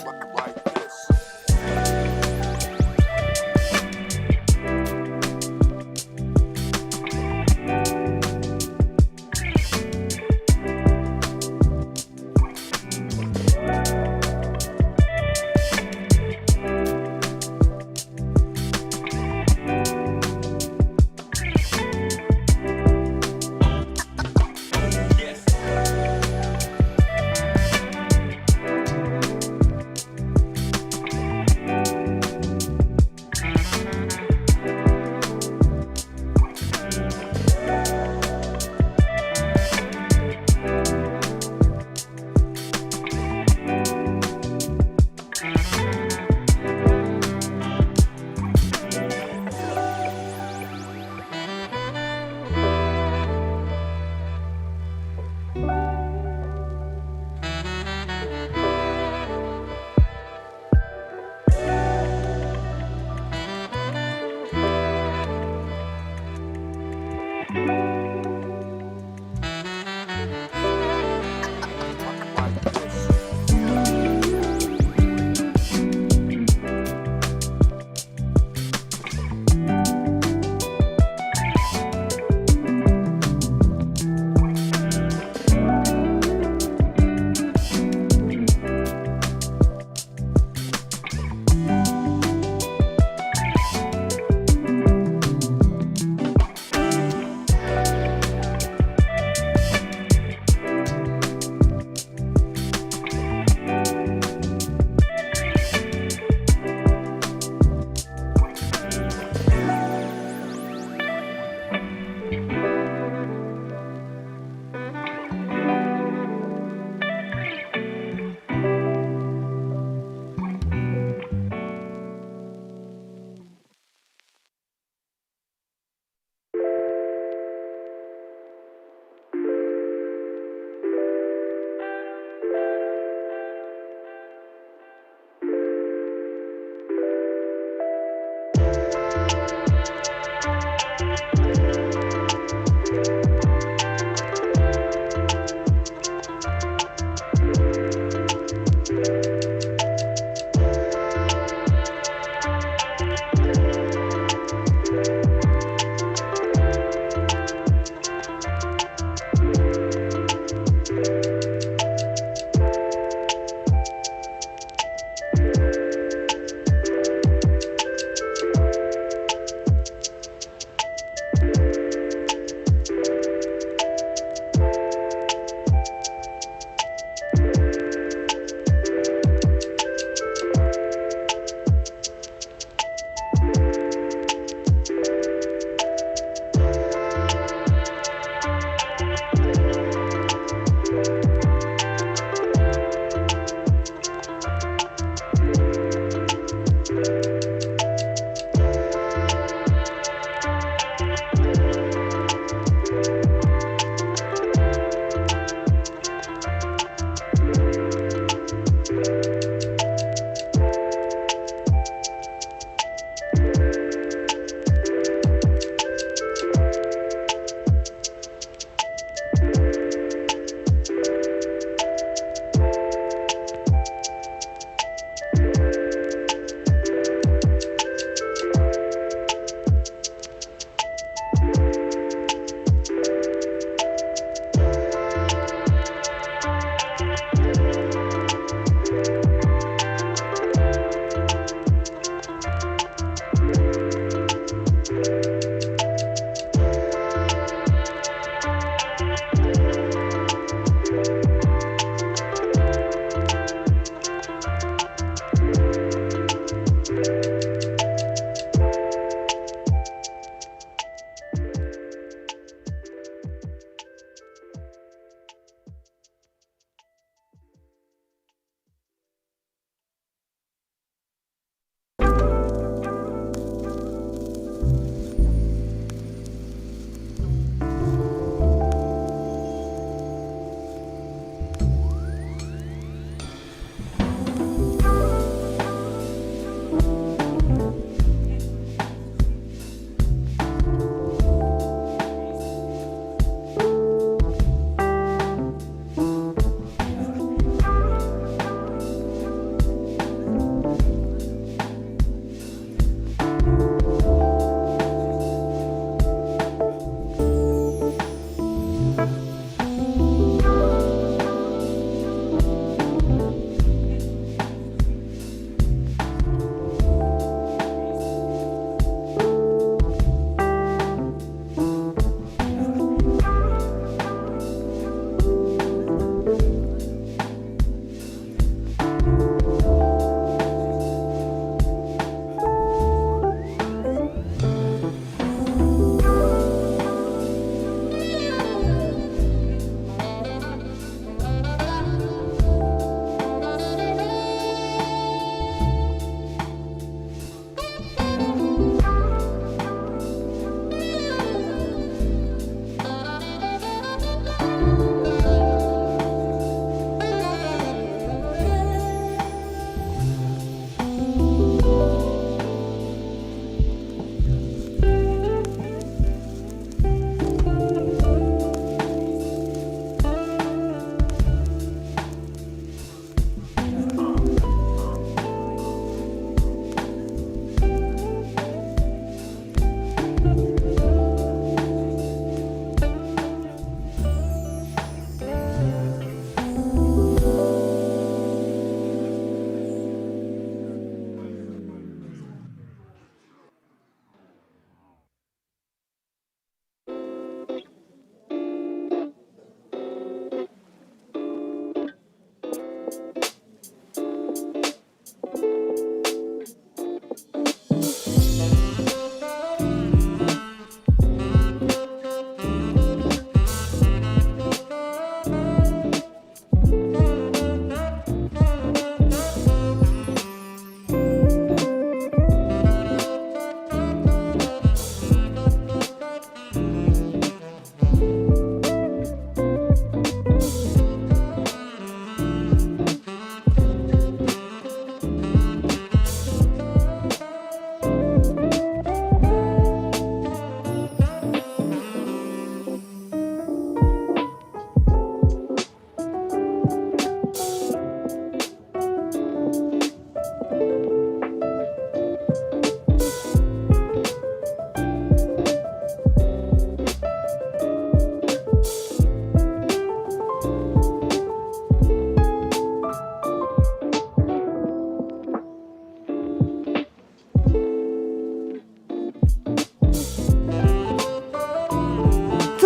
like this. Yes.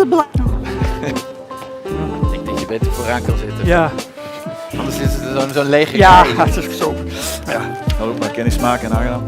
te blij. Ik denk dat je beter vooraan kan zitten. Ja, Anders is het zo'n lege ja, rij. het is zo. Ja, Hallo, maar kennis maken en aangenaam.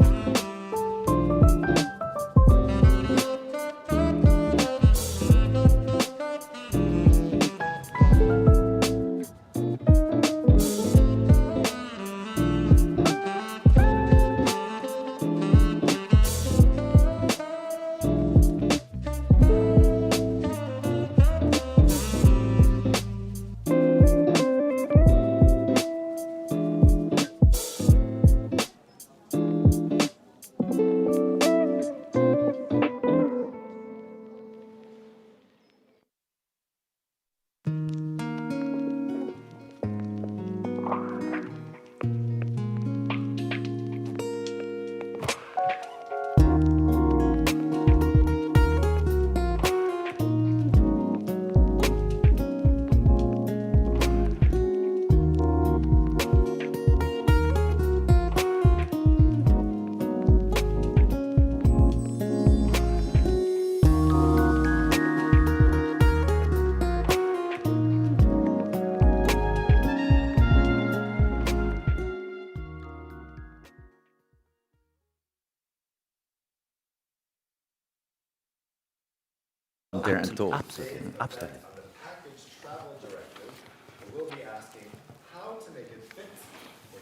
There and told. Absolutely, absolutely.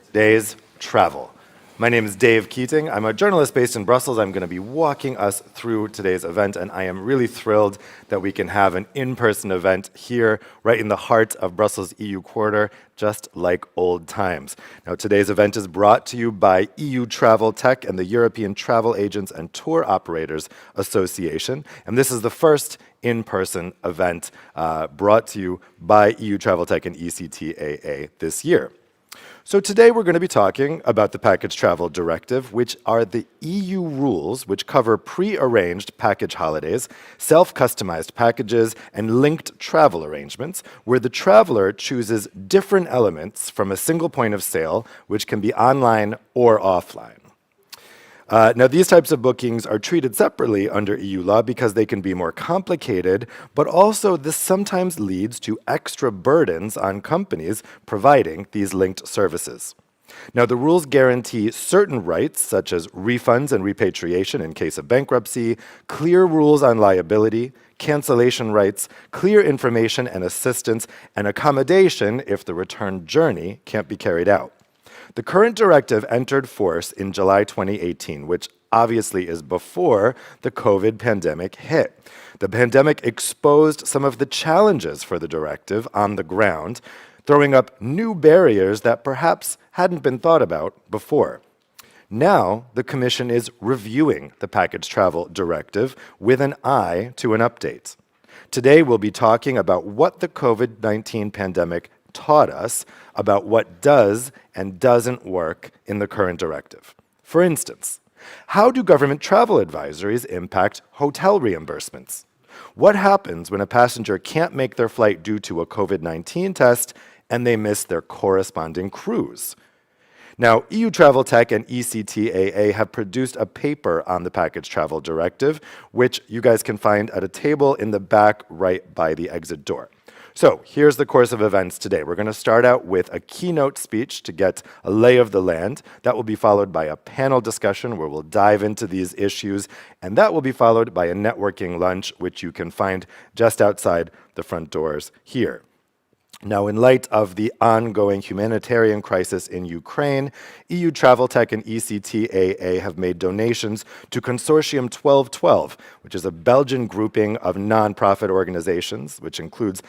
Today's travel. My name is Dave Keating. I'm a journalist based in Brussels. I'm going to be walking us through today's event, and I am really thrilled that we can have an in-person event here, right in the heart of Brussels EU Quarter, just like old times. Now, today's event is brought to you by EU Travel Tech and the European Travel Agents and Tour Operators Association, and this is the first in-person event brought to you by EU Travel Tech and ECTAA this year. So today we're going to be talking about the Package Travel Directive, which are the EU rules which cover pre-arranged package holidays, self-customized packages, and linked travel arrangements, where the traveler chooses different elements from a single point of sale, which can be online or offline. Now, these types of bookings are treated separately under EU law because they can be more complicated, but also this sometimes leads to extra burdens on companies providing these linked services. Now, the rules guarantee certain rights, such as refunds and repatriation in case of bankruptcy, clear rules on liability, cancellation rights, clear information and assistance, and accommodation if the return journey can't be carried out. The current directive entered force in July 2018, which obviously is before the COVID pandemic hit. The pandemic exposed some of the challenges for the directive on the ground, throwing up new barriers that perhaps hadn't been thought about before. Now, the Commission is reviewing the Package Travel Directive with an eye to an update. Today, we'll be talking about what the COVID-19 pandemic taught us about what does and doesn't work in the current directive. For instance, how do government travel advisories impact hotel reimbursements? What happens when a passenger can't make their flight due to a COVID-19 test and they miss their corresponding cruise? Now, EU Travel Tech and ECTAA have produced a paper on the Package Travel Directive, which you guys can find at a table in the back right by the exit door. So here's the course of events today. We're going to start out with a keynote speech to get a lay of the land. That will be followed by a panel discussion where we'll dive into these issues, and that will be followed by a networking lunch, which you can find just outside the front doors here. Now, in light of the ongoing humanitarian crisis in Ukraine, EU Travel Tech and ECTAA have made donations to Consortium 1212, which is a Belgian grouping of nonprofit organizations, which includes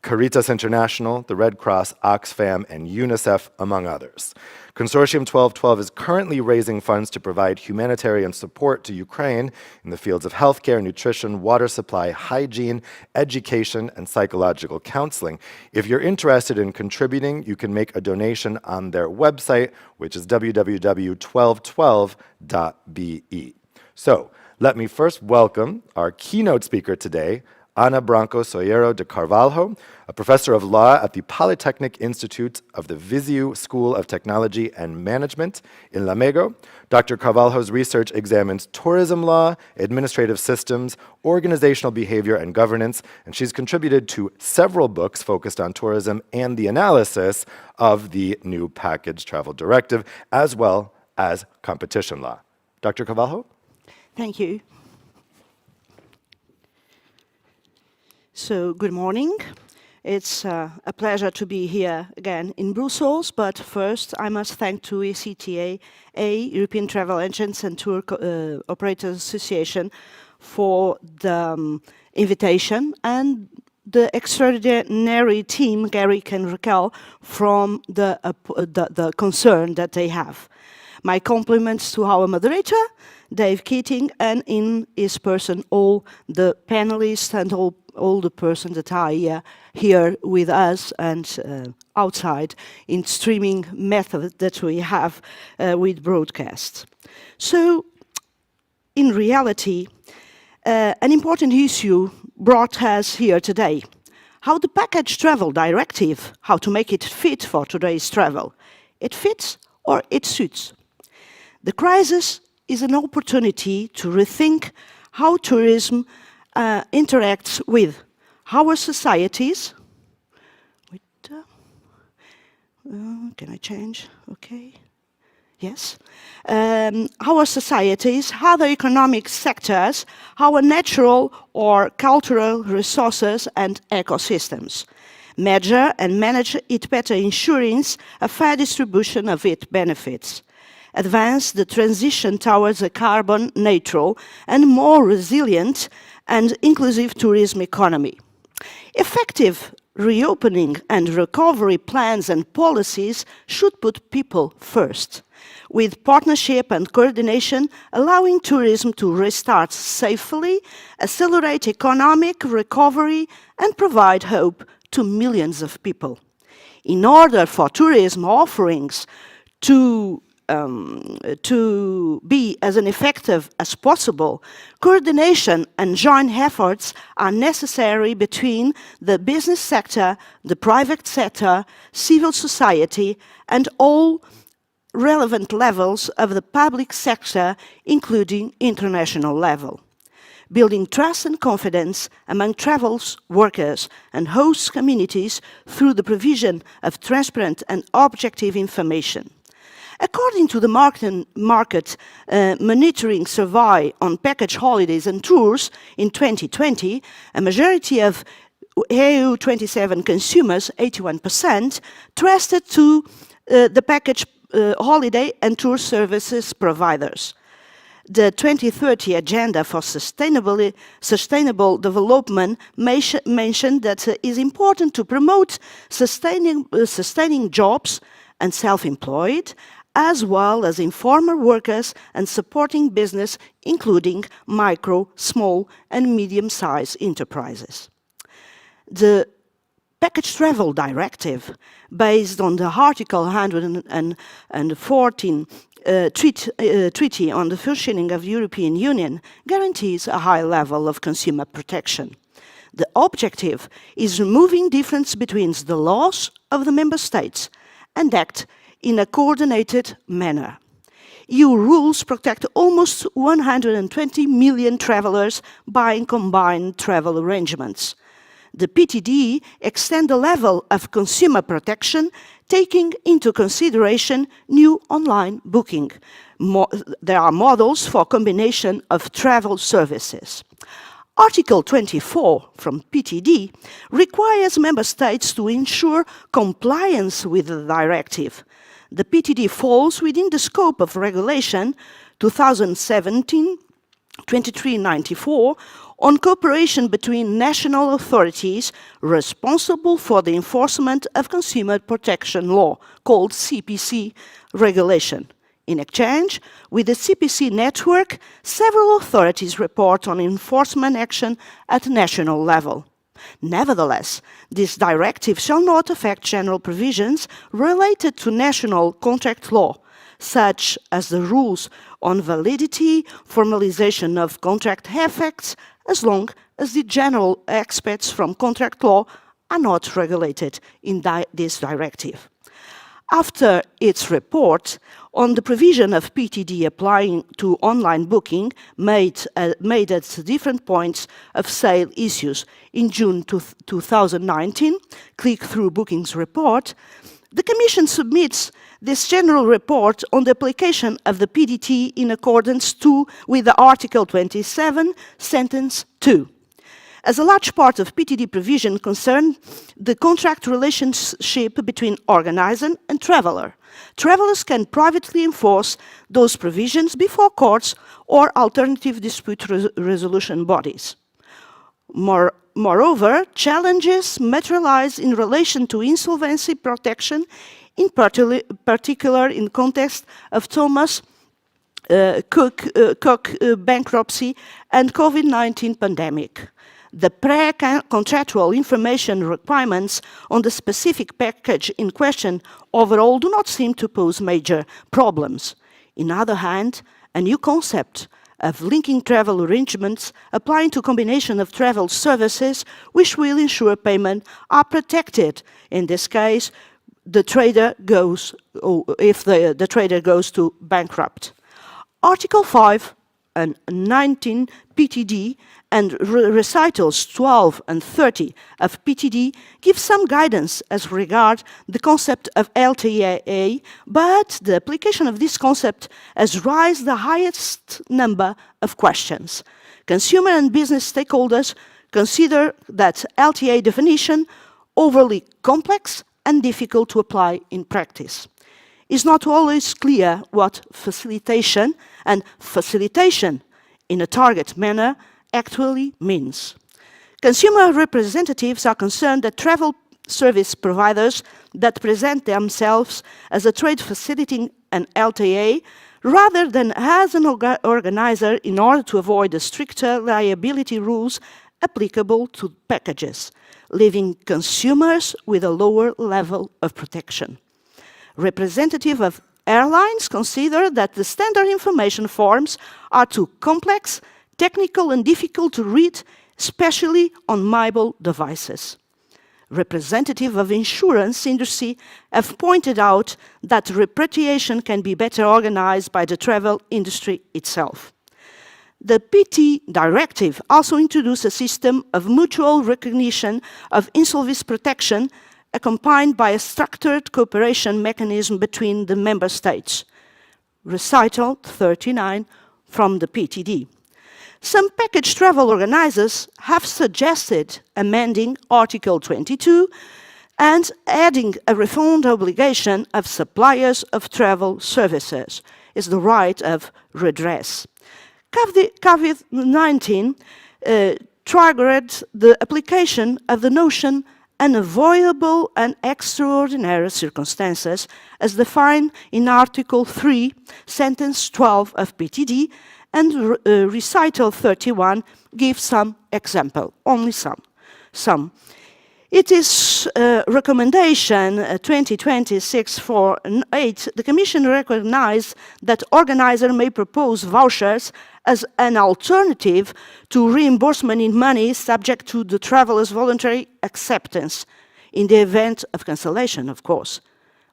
Caritas International, the Red Cross, Oxfam, and UNICEF, among others. Consortium 1212 is currently raising funds to provide humanitarian support to Ukraine in the fields of healthcare, nutrition, water supply, hygiene, education, and psychological counseling. If you're interested in contributing, you can make a donation on their website, which is www.1212.be. So, let me first welcome our keynote speaker today, Ana Branco Soyero de Carvalho, a professor of law at the Polytechnic Institute of the Viseu School of Technology and Management in Lamego. Dr. Carvalho's research examines tourism law, administrative systems, organizational behavior, and governance, and she's contributed to several books focused on tourism and the analysis of the new package travel directive, as well as competition law. Dr. Carvalho? Thank you. So, good morning. It's a pleasure to be here again in Brussels, but first I must thank to ECTA, European Travel Agents and Tour Operators Association, for the invitation, and the extraordinary team, Garrick and Raquel, from the concern that they have. My compliments to our moderator, Dave Keating, and in his person, all the panelists and all the persons that are here with us and outside in streaming method that we have with broadcast. So, in reality, an important issue brought us here today. How the package travel directive, how to make it fit for today's travel. It fits or it suits. The crisis is an opportunity to rethink how tourism interacts with our societies. Can I change? Okay. Yes. Our societies, other economic sectors, our natural or cultural resources and ecosystems. Measure and manage it better, ensuring a fair distribution of its benefits. Advance the transition towards a carbon neutral and more resilient and inclusive tourism economy. Effective reopening and recovery plans and policies should put people first, with partnership and coordination allowing tourism to restart safely, accelerate economic recovery, and provide hope to millions of people. In order for tourism offerings to be as effective as possible, coordination and joint efforts are necessary between the business sector, the private sector, civil society, and all relevant levels of the public sector, including international level. Building trust and confidence among travel workers and host communities through the provision of transparent and objective information. According to the market monitoring survey on package holidays and tours in 2020, a majority of EU 27 consumers, 81%, trusted to the package holiday and tour services providers. The 2030 Agenda for Sustainable Development mentioned that it is important to promote sustaining jobs and self-employed, as well as informal workers and supporting business, including micro, small, and medium-sized enterprises. The Package Travel Directive, based on the Article 114 Treaty on the Functioning of the European Union, guarantees a high level of consumer protection. The objective is removing difference between the laws of the member states and act in a coordinated manner. EU rules protect almost 120 million travelers buying combined travel arrangements. The PTD extends the level of consumer protection, taking into consideration new online booking. There are models for combination of travel services. Article 24 from PTD requires member states to ensure compliance with the directive. The PTD falls within the scope of Regulation 2017-2394 on cooperation between national authorities responsible for the enforcement of consumer protection law, called CPC regulation. In exchange, with the CPC network, several authorities report on enforcement action at national level. Nevertheless, this directive shall not affect general provisions related to national contract law, such as the rules on validity, formalization of contract effects, as long as the general aspects from contract law are not regulated in this directive. After its report on the provision of PTD applying to online booking made at different points of sale issues in June 2019, click-through bookings report, the Commission submits this general report on the application of the PDT in accordance with the Article 27, Sentence 2. As a large part of PTD provision concerned the contract relationship between organizer and traveler, travelers can privately enforce those provisions before courts or alternative dispute resolution bodies. Moreover, challenges materialize in relation to insolvency protection, in particular in context of Thomas Cook bankruptcy and COVID-19 pandemic. The pre-contractual information requirements on the specific package in question overall do not seem to pose major problems. On the other hand, a new concept of linking travel arrangements applying to combination of travel services which will ensure payment are protected. In this case, the trader goes, if the trader goes to bankrupt. Article 5 and 19 PTD and recitals 12 and 30 of PTD give some guidance as regard the concept of LTA, but the application of this concept has raised the highest number of questions. Consumer and business stakeholders consider that LTA definition overly complex and difficult to apply in practice. It's not always clear what facilitation and facilitation in a target manner actually means. Consumer representatives are concerned that travel service providers that present themselves as a trade facilitating an LTA rather than as an organizer in order to avoid the stricter liability rules applicable to packages, leaving consumers with a lower level of protection. Representatives of airlines consider that the standard information forms are too complex, technical and difficult to read, especially on mobile devices. Representatives of insurance industry have pointed out that repatriation can be better organized by the travel industry itself. The PT Directive also introduced a system of mutual recognition of insolvency protection accompanied by a structured cooperation mechanism between the member states. Recital 39 from the PTD. Some package travel organizers have suggested amending Article 22 and adding a refund obligation of suppliers of travel services is the right of redress. COVID-19 triggered the application of the notion unavoidable and extraordinary circumstances as defined in Article 3, Sentence 12 of PTD, and Recital 31 gives some example, only some. It is recommendation 2020-648, the Commission recognized that organizer may propose vouchers as an alternative to reimbursement in money subject to the traveler's voluntary acceptance in the event of cancellation, of course.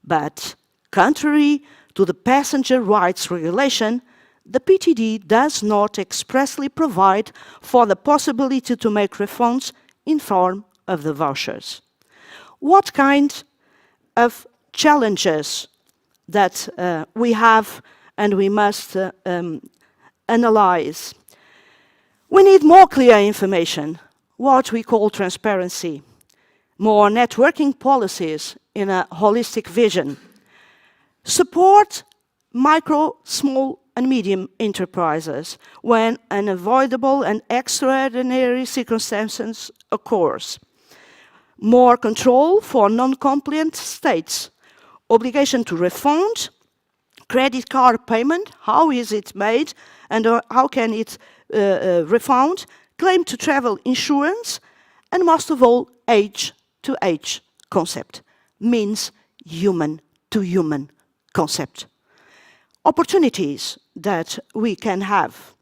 But contrary to the passenger rights regulation, the PTD does not expressly provide for the possibility to make refunds in form of the vouchers. What kind of challenges that we have and we must analyze? We need more clear information, what we call transparency, more networking policies in a holistic vision, support micro, small and medium enterprises when unavoidable and extraordinary circumstances occurs. More control for non-compliant states, obligation to refund, credit card payment, how is it made and how can it refund, claim to travel insurance, and most of all, age-to-age concept, means human-to-human concept. Opportunities that we can have.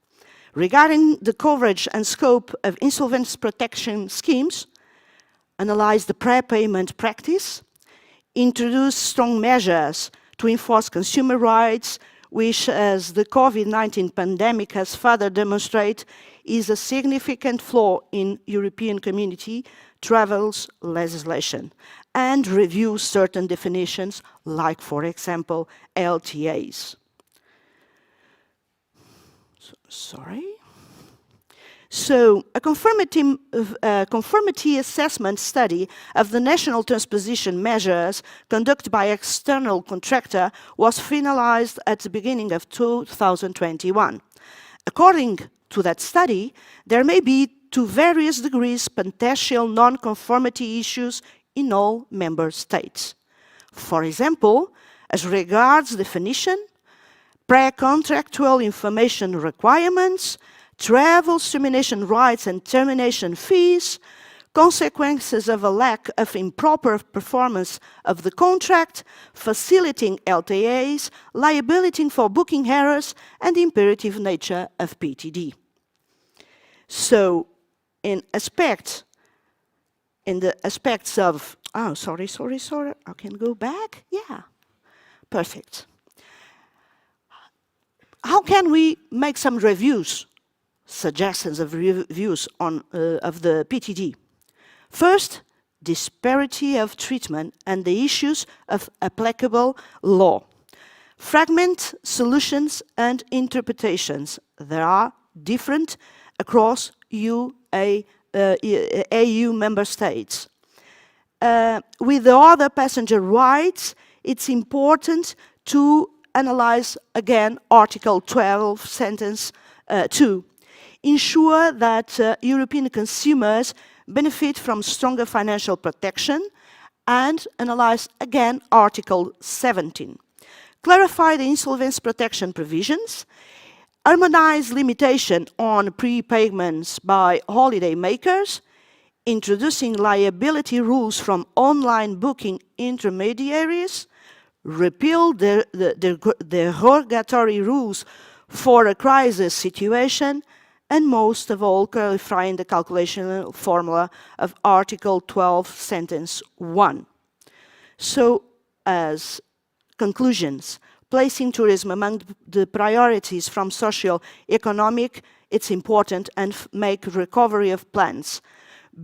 Regarding the coverage and scope of insolvency protection schemes, analyze the prepayment practice, introduce strong measures to enforce consumer rights, which, as the COVID-19 pandemic has further demonstrated, is a significant flaw in European Community travels legislation, and review certain definitions, like, for example, LTAs. So, a conformity assessment study of the national transposition measures conducted by external contractor was finalized at the beginning of 2021. According to that study, there may be, to various degrees, potential non-conformity issues in all member states. For example, as regards definition, pre-contractual information requirements, travel termination rights and termination fees, consequences of a lack of improper performance of the contract, facilitating LTAs, liability for booking errors, and the imperative nature of PTD. So, in the aspects of, I can go back? Yeah, perfect. How can we make some reviews, suggestions of reviews on, of the PTD? First, disparity of treatment and the issues of applicable law. Fragment solutions and interpretations. There are different across EU member states. With the other passenger rights, it's important to analyze again Article 12, sentence 2. Ensure that European consumers benefit from stronger financial protection, and analyze again Article 17. Clarify the insolvency protection provisions, harmonize limitation on prepayments by holiday makers, introducing liability rules from online booking intermediaries, repeal the derogatory rules for a crisis situation, and most of all, clarifying the calculation formula of Article 12, sentence 1. So, as conclusions, placing tourism among the priorities from social, economic, it's important, and make recovery of plans.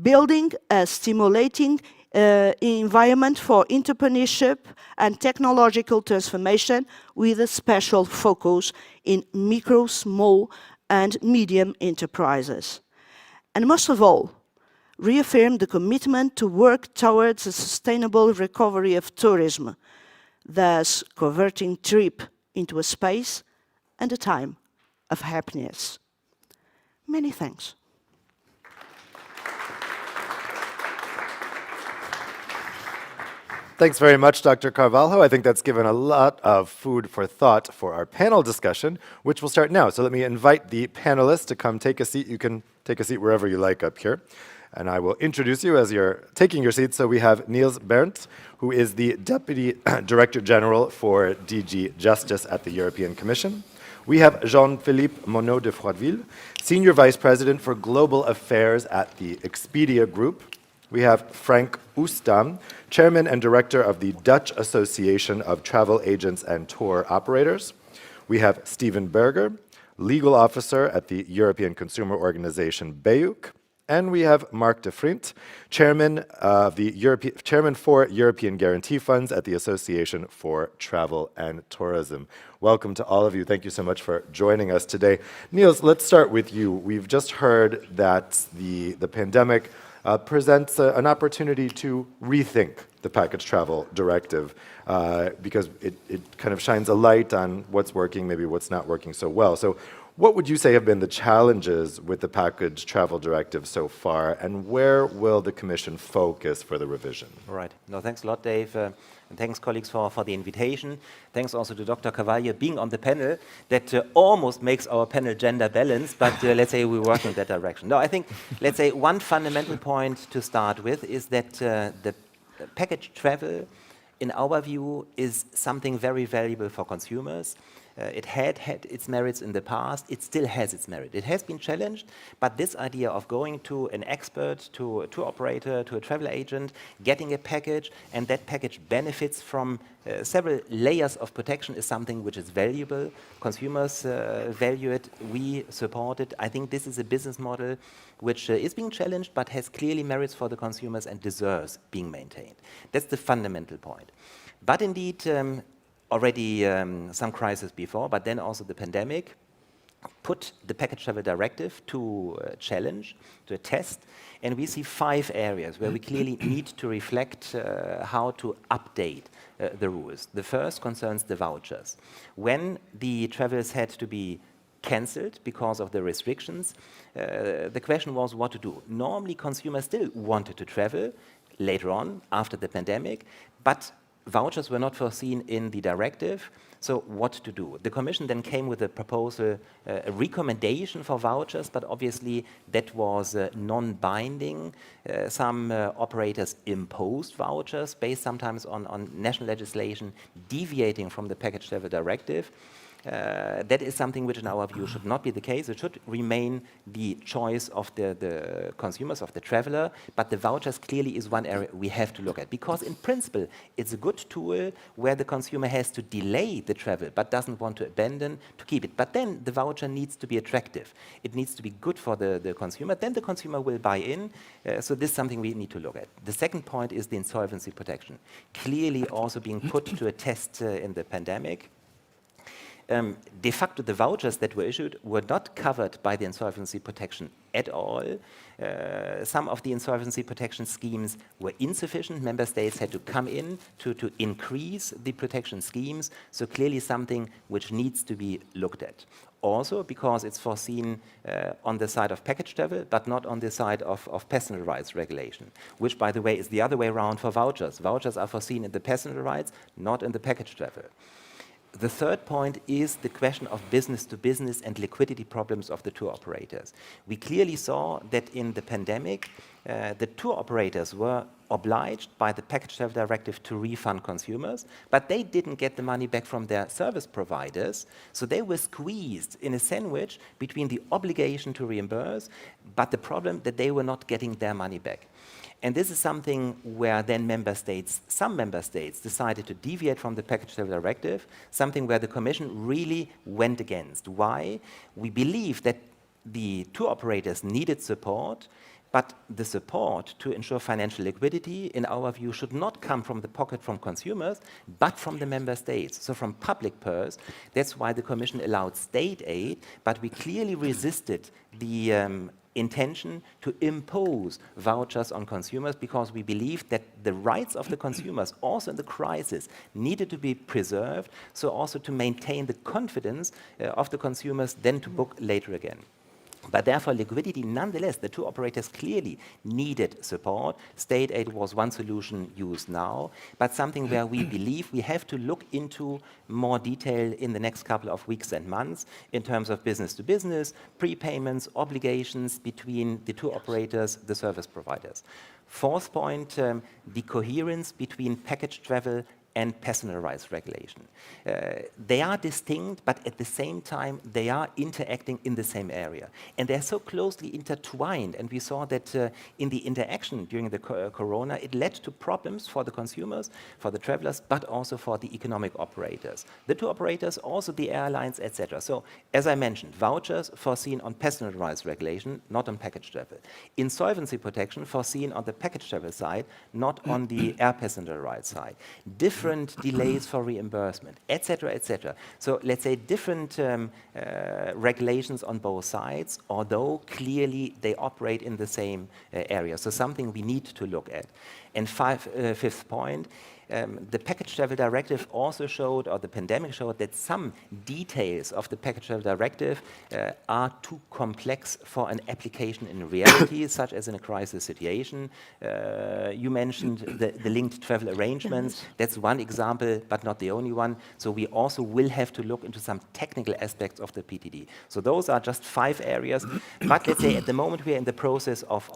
Building a stimulating environment for entrepreneurship and technological transformation with a special focus in micro, small, and medium enterprises. And most of all, reaffirm the commitment to work towards a sustainable recovery of tourism, thus converting trip into a space and a time of happiness. Many thanks. Thanks very much, Dr. Carvalho. I think that's given a lot of food for thought for our panel discussion, which will start now. So let me invite the panelists to come take a seat. You can take a seat wherever you like up here. And I will introduce you as you're taking your seats. So we have Niels Berndt, who is the Deputy Director General for DG Justice at the European Commission. We have Jean-Philippe Monod de Froideville, Senior Vice President for Global Affairs at the Expedia Group. We have Frank Oostam, Chairman and Director of the Dutch Association of Travel Agents and Tour Operators. We have Steven Berger, Legal Officer at the European Consumer Organization BEUC. And we have Mark de Vriend, Chairman for European Guarantee Funds at the Association for Travel and Tourism. Welcome to all of you. Thank you so much for joining us today. Niels, let's start with you. We've just heard that the pandemic presents an opportunity to rethink the Package Travel Directive because it kind of shines a light on what's working, maybe what's not working so well. So what would you say have been the challenges with the Package Travel Directive so far, and where will the Commission focus for the revision? Right. No, thanks a lot, Dave. And thanks, colleagues, for the invitation. Thanks also to Dr. Carvalho being on the panel. That almost makes our panel gender balanced, but let's say we work in that direction. No, I think, let's say, one fundamental point to start with is that the package travel, in our view, is something very valuable for consumers. It had its merits in the past. It still has its merit. It has been challenged, but this idea of going to an expert, to a tour operator, to a travel agent, getting a package, and that package benefits from several layers of protection is something which is valuable. Consumers value it. We support it. I think this is a business model which is being challenged, but has clearly merits for the consumers and deserves being maintained. That's the fundamental point. But indeed, already some crises before, but then also the pandemic put the Package Travel Directive to a challenge, to a test, and we see 5 areas where we clearly need to reflect how to update the rules. The first concerns the vouchers. When the travels had to be cancelled because of the restrictions, the question was what to do. Normally, consumers still wanted to travel later on, after the pandemic, but vouchers were not foreseen in the directive, so what to do? The Commission then came with a proposal, a recommendation for vouchers, but obviously that was non-binding. Some operators imposed vouchers based sometimes on national legislation deviating from the Package Travel Directive. That is something which in our view should not be the case. It should remain the choice of the consumers, of the traveler, but the vouchers clearly is one area we have to look at, because in principle it's a good tool where the consumer has to delay the travel but doesn't want to abandon, to keep it. But then the voucher needs to be attractive. It needs to be good for the consumer. Then the consumer will buy in. So this is something we need to look at. The second point is the insolvency protection. Clearly also being put to a test in the pandemic. De facto, the vouchers that were issued were not covered by the insolvency protection at all. Some of the insolvency protection schemes were insufficient. Member states had to come in to increase the protection schemes, so clearly something which needs to be looked at. Also because it's foreseen on the side of package travel, but not on the side of passenger rights regulation, which, by the way, is the other way around for vouchers. Vouchers are foreseen in the passenger rights, not in the package travel. The third point is the question of business to business and liquidity problems of the tour operators. We clearly saw that in the pandemic, the tour operators were obliged by the Package Travel Directive to refund consumers, but they didn't get the money back from their service providers, so they were squeezed in a sandwich between the obligation to reimburse, but the problem that they were not getting their money back. And this is something where then some member states decided to deviate from the Package Travel Directive, something where the Commission really went against. Why? We believe that the tour operators needed support, but the support to ensure financial liquidity, in our view, should not come from the pocket from consumers, but from the member states, so from public purse. That's why the Commission allowed state aid, but we clearly resisted the intention to impose vouchers on consumers, because we believe that the rights of the consumers, also in the crisis, needed to be preserved, so also to maintain the confidence of the consumers then to book later again. But therefore, liquidity, nonetheless, the tour operators clearly needed support. State aid was one solution used now, but something where we believe we have to look into more detail in the next couple of weeks and months in terms of business to business, prepayments, obligations between the tour operators, the service providers. Fourth point, the coherence between package travel and passenger rights regulation. They are distinct, but at the same time, they are interacting in the same area. And they're so closely intertwined, and we saw that in the interaction during the corona, it led to problems for the consumers, for the travelers, but also for the economic operators. The tour operators, also the airlines, etc. So, as I mentioned, vouchers foreseen on passenger rights regulation, not on package travel. Insolvency protection foreseen on the package travel side, not on the air passenger rights side. Different delays for reimbursement, etc., etc. So let's say different regulations on both sides, although clearly they operate in the same area. So something we need to look at. And fifth point, the Package Travel Directive also showed, or the pandemic showed, that some details of the Package Travel Directive are too complex for an application in reality, such as in a crisis situation. You mentioned the linked travel arrangements. That's one example, but not the only one. So we also will have to look into some technical aspects of the PTD. So those are just 5 areas. But let's say at the moment we are in the process of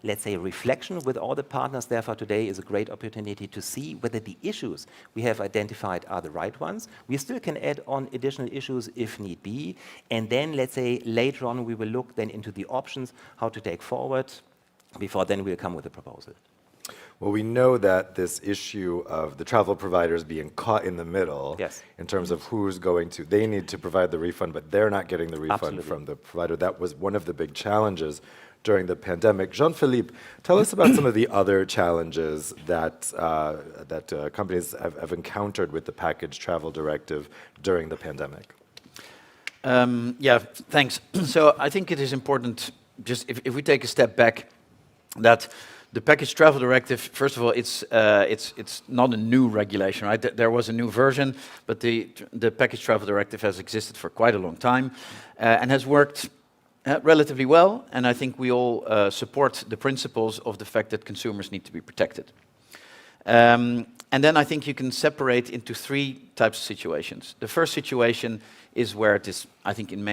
let's say, reflection with all the partners. Therefore, today is a great opportunity to see see whether the issues we have identified are the right ones. We still can add on additional issues if need be. And then, let's say, later on, we will look then into the options, how to take forward. Before then, we'll come with a proposal. Well, we know that this issue of the travel providers being caught in the middle, Yes. in terms of who's going to, they need to provide the refund, but they're not getting the refund Absolutely. from the provider. That was one of the big challenges during the pandemic. Jean-Philippe, tell us about some of the other challenges that companies have encountered with the package travel directive during the pandemic. Yeah, thanks. So I think it is important, just if we take a step back, that the package travel directive, first of all, it's not a new regulation, right? There was a new version, but the package travel directive has existed for quite a long time and has worked relatively well. And I think we all support the principles of the fact that consumers need to be protected. And then I think you can separate into three types of situations. The first situation is where it is, I think in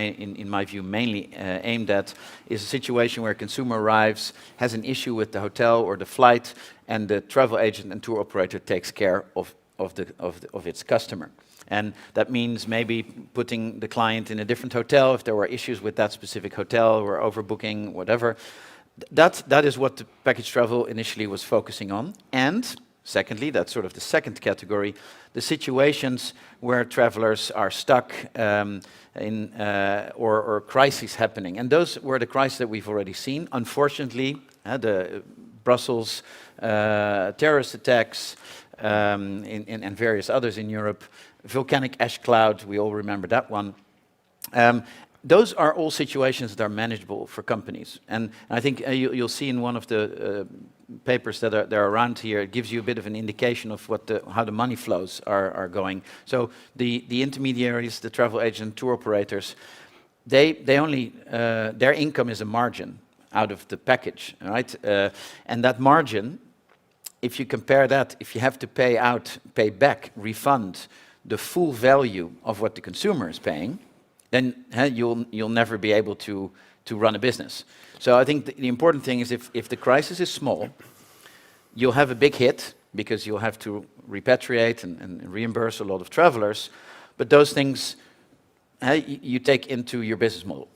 my view, mainly aimed at, is a situation where a consumer arrives, has an issue with the hotel or the flight, and the travel agent and tour operator takes care of its customer. And that means maybe putting the client in a different hotel if there were issues with that specific hotel or overbooking, whatever. That is what the package travel initially was focusing on. And secondly, that's sort of the second category, the situations where travelers are stuck or crises happening. And those were the crises that we've already seen. Unfortunately, the Brussels terrorist attacks and various others in Europe, volcanic ash cloud, we all remember that one. Those are all situations that are manageable for companies. And I think you'll see in one of the papers that are around here, it gives you a bit of an indication of how the money flows are going. So the intermediaries, the travel agent, tour operators, they only, their income is a margin out of the package, right? And that margin, if you compare that, if you have to pay back, refund the full value of what the consumer is paying, then you'll never be able to run a business. So I think the important thing is if the crisis is small, you'll have a big hit because you'll have to repatriate and reimburse a lot of travelers, but those things you take into your business model.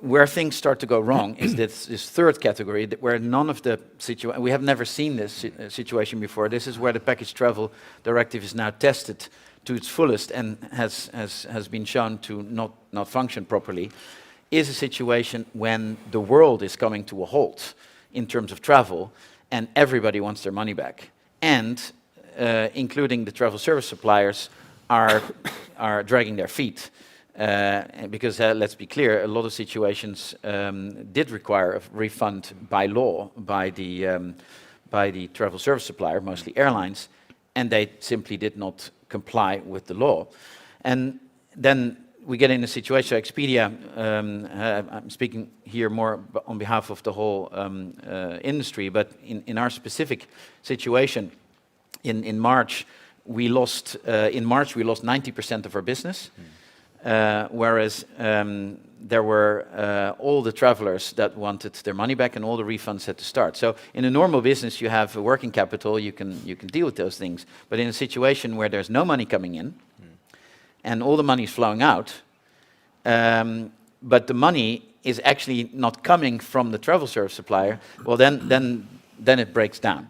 Where things start to go wrong is this third category, where none of the we have never seen this situation before. This is where the package travel directive is now tested to its fullest and has been shown to not function properly, is a situation when the world is coming to a halt in terms of travel and everybody wants their money back. And including the travel service suppliers are dragging their feet. Because let's be clear, a lot of situations did require a refund by law by the travel service supplier, mostly airlines, and they simply did not comply with the law. And then we get in a situation, Expedia, I'm speaking here more on behalf of the whole industry, but in our specific situation, in March, we lost 90% of our business. Whereas there were all the travelers that wanted their money back and all the refunds had to start. So in a normal business, you have a working capital, you can deal with those things. But in a situation where there's no money coming in and all the money is flowing out, but the money is actually not coming from the travel service supplier, well, then it breaks down.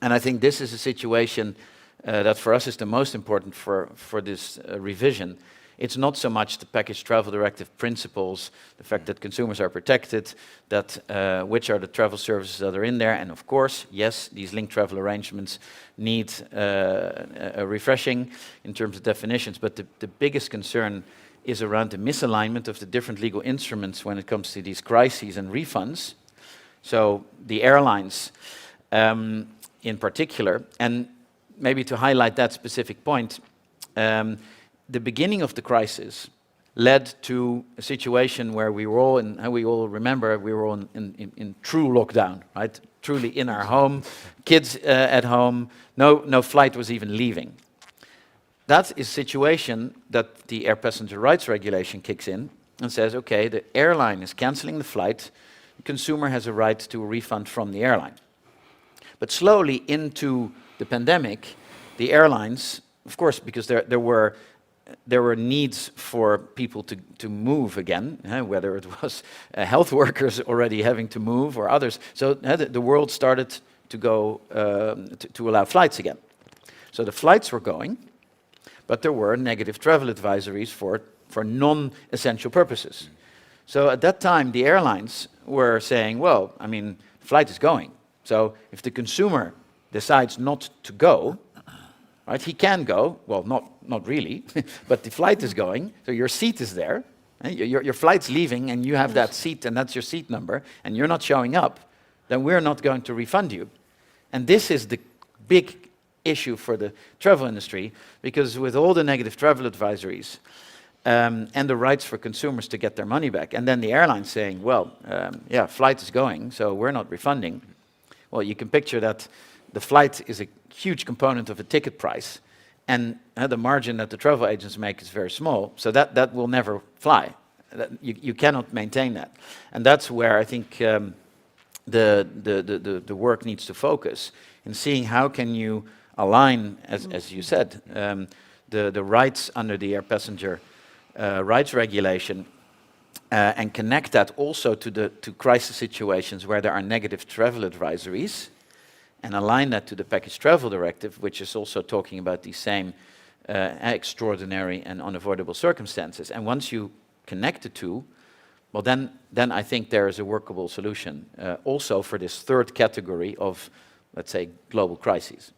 And I think this is a situation that for us is the most important for this revision. It's not so much the package travel directive principles, the fact that consumers are protected, that which are the travel services that are in there, and of course, yes, these linked travel arrangements need a refreshing in terms of definitions, but the biggest concern is around the misalignment of the different legal instruments when it comes to these crises and refunds. So the airlines in particular, and maybe to highlight that specific point, the beginning of the crisis led to a situation where we were all, and we all remember, we were all in true lockdown, right? Truly in our home, kids at home, no flight was even leaving. That is a situation that the Air Passenger Rights Regulation kicks in and says, okay, the airline is canceling the flight, the consumer has a right to a refund from the airline. But slowly into the pandemic, the airlines, of course, because there were needs for people to move again, whether it was health workers already having to move or others. So the world started to go to allow flights again. So the flights were going, but there were negative travel advisories for non-essential purposes. So at that time, the airlines were saying, well, I mean, flight is going. So if the consumer decides not to go, right, he can go, well, not really, but the flight is going, so your seat is there, your flight's leaving and you have that seat and that's your seat number, and you're not showing up, then we're not going to refund you. And this is the big issue for the travel industry, because with all the negative travel advisories and the rights for consumers to get their money back, and then the airline saying, well, yeah, flight is going, so we're not refunding. Well, you can picture that the flight is a huge component of a ticket price, and the margin that the travel agents make is very small, so that will never fly. You cannot maintain that. And that's where I think the work needs to focus in seeing how can you align, as you said, the rights under the air passenger rights regulation and connect that also to crisis situations where there are negative travel advisories, and align that to the Package Travel Directive, which is also talking about these same extraordinary and unavoidable circumstances. And once you connect the two, well, then I think there is a workable solution also for this third category of, let's say, global crises.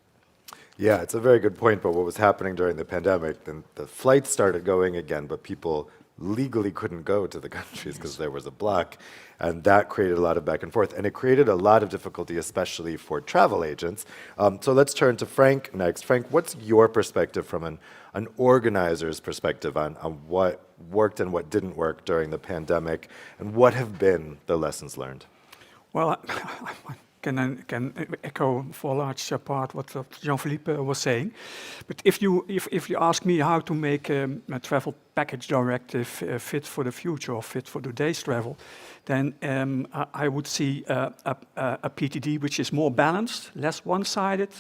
Yeah, it's a very good point, but what was happening during the pandemic, then the flights started going again, but people legally couldn't go to the countries because there was a block, and that created a lot of back and forth, and it created a lot of difficulty, especially for travel agents. So let's turn to Frank next. Frank, what's your perspective from an organizer's perspective on what worked and what didn't work during the pandemic, and what have been the lessons learned? Well, I can echo for a large part what Jean-Philippe was saying. But if you ask me how to make a travel package directive fit for the future or fit for today's travel, then I would see a PTD which is more balanced, less one-sided,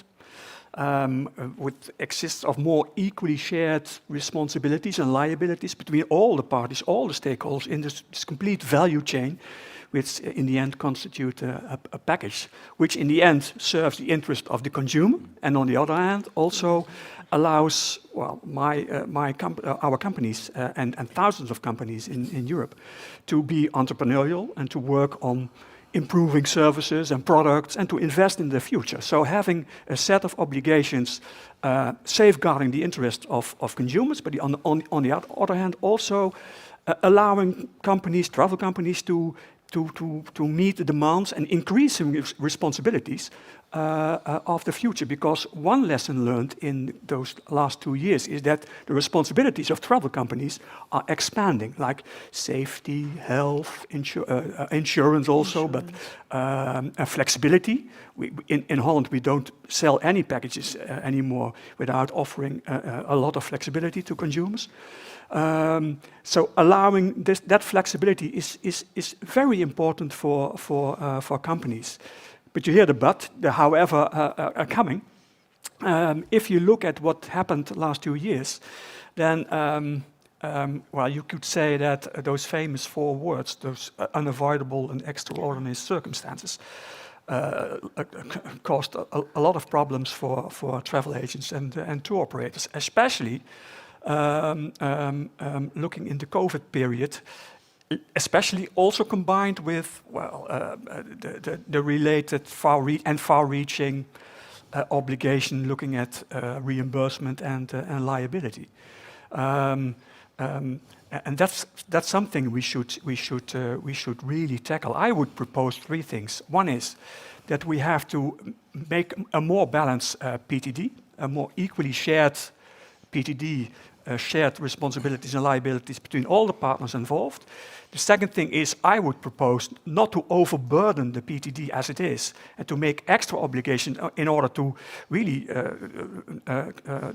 exists of more equally shared responsibilities and liabilities between all the parties, all the stakeholders in this complete value chain, which in the end constitute a package, which in the end serves the interest of the consumer, and on the other hand also allows, well, our companies and thousands of companies in Europe to be entrepreneurial and to work on improving services and products and to invest in the future. So having a set of obligations safeguarding the interest of consumers, but on the other hand also allowing companies, travel companies, to meet the demands and increasing responsibilities of the future. Because one lesson learned in those last 2 years is that the responsibilities of travel companies are expanding, like safety, health, insurance also, but flexibility. In Holland, we don't sell any packages anymore without offering a lot of flexibility to consumers. So allowing that flexibility is very important for companies. But you hear the however are coming. If you look at what happened the last 2 years, then well, you could say that those famous 4 words, those unavoidable and extraordinary circumstances, caused a lot of problems for travel agents and tour operators, especially looking in the COVID period, especially also combined with, well, the related far-reaching obligation looking at reimbursement and liability. And that's something we should really tackle. I would propose 3 things. One is that we have to make a more balanced PTD, a more equally shared PTD, shared responsibilities and liabilities between all the partners involved. The second thing is I would propose not to overburden the PTD as it is and to make extra obligations in order to really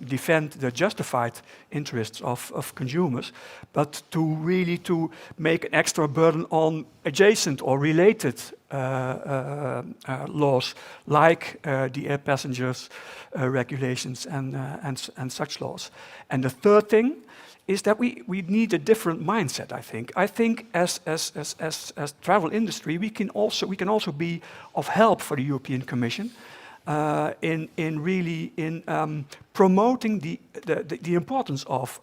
defend the justified interests of consumers, but to really to make an extra burden on adjacent or related laws like the air passengers regulations and such laws. And the third thing is that we need a different mindset, I think. I think as travel industry, we can also be of help for the European Commission in promoting the importance of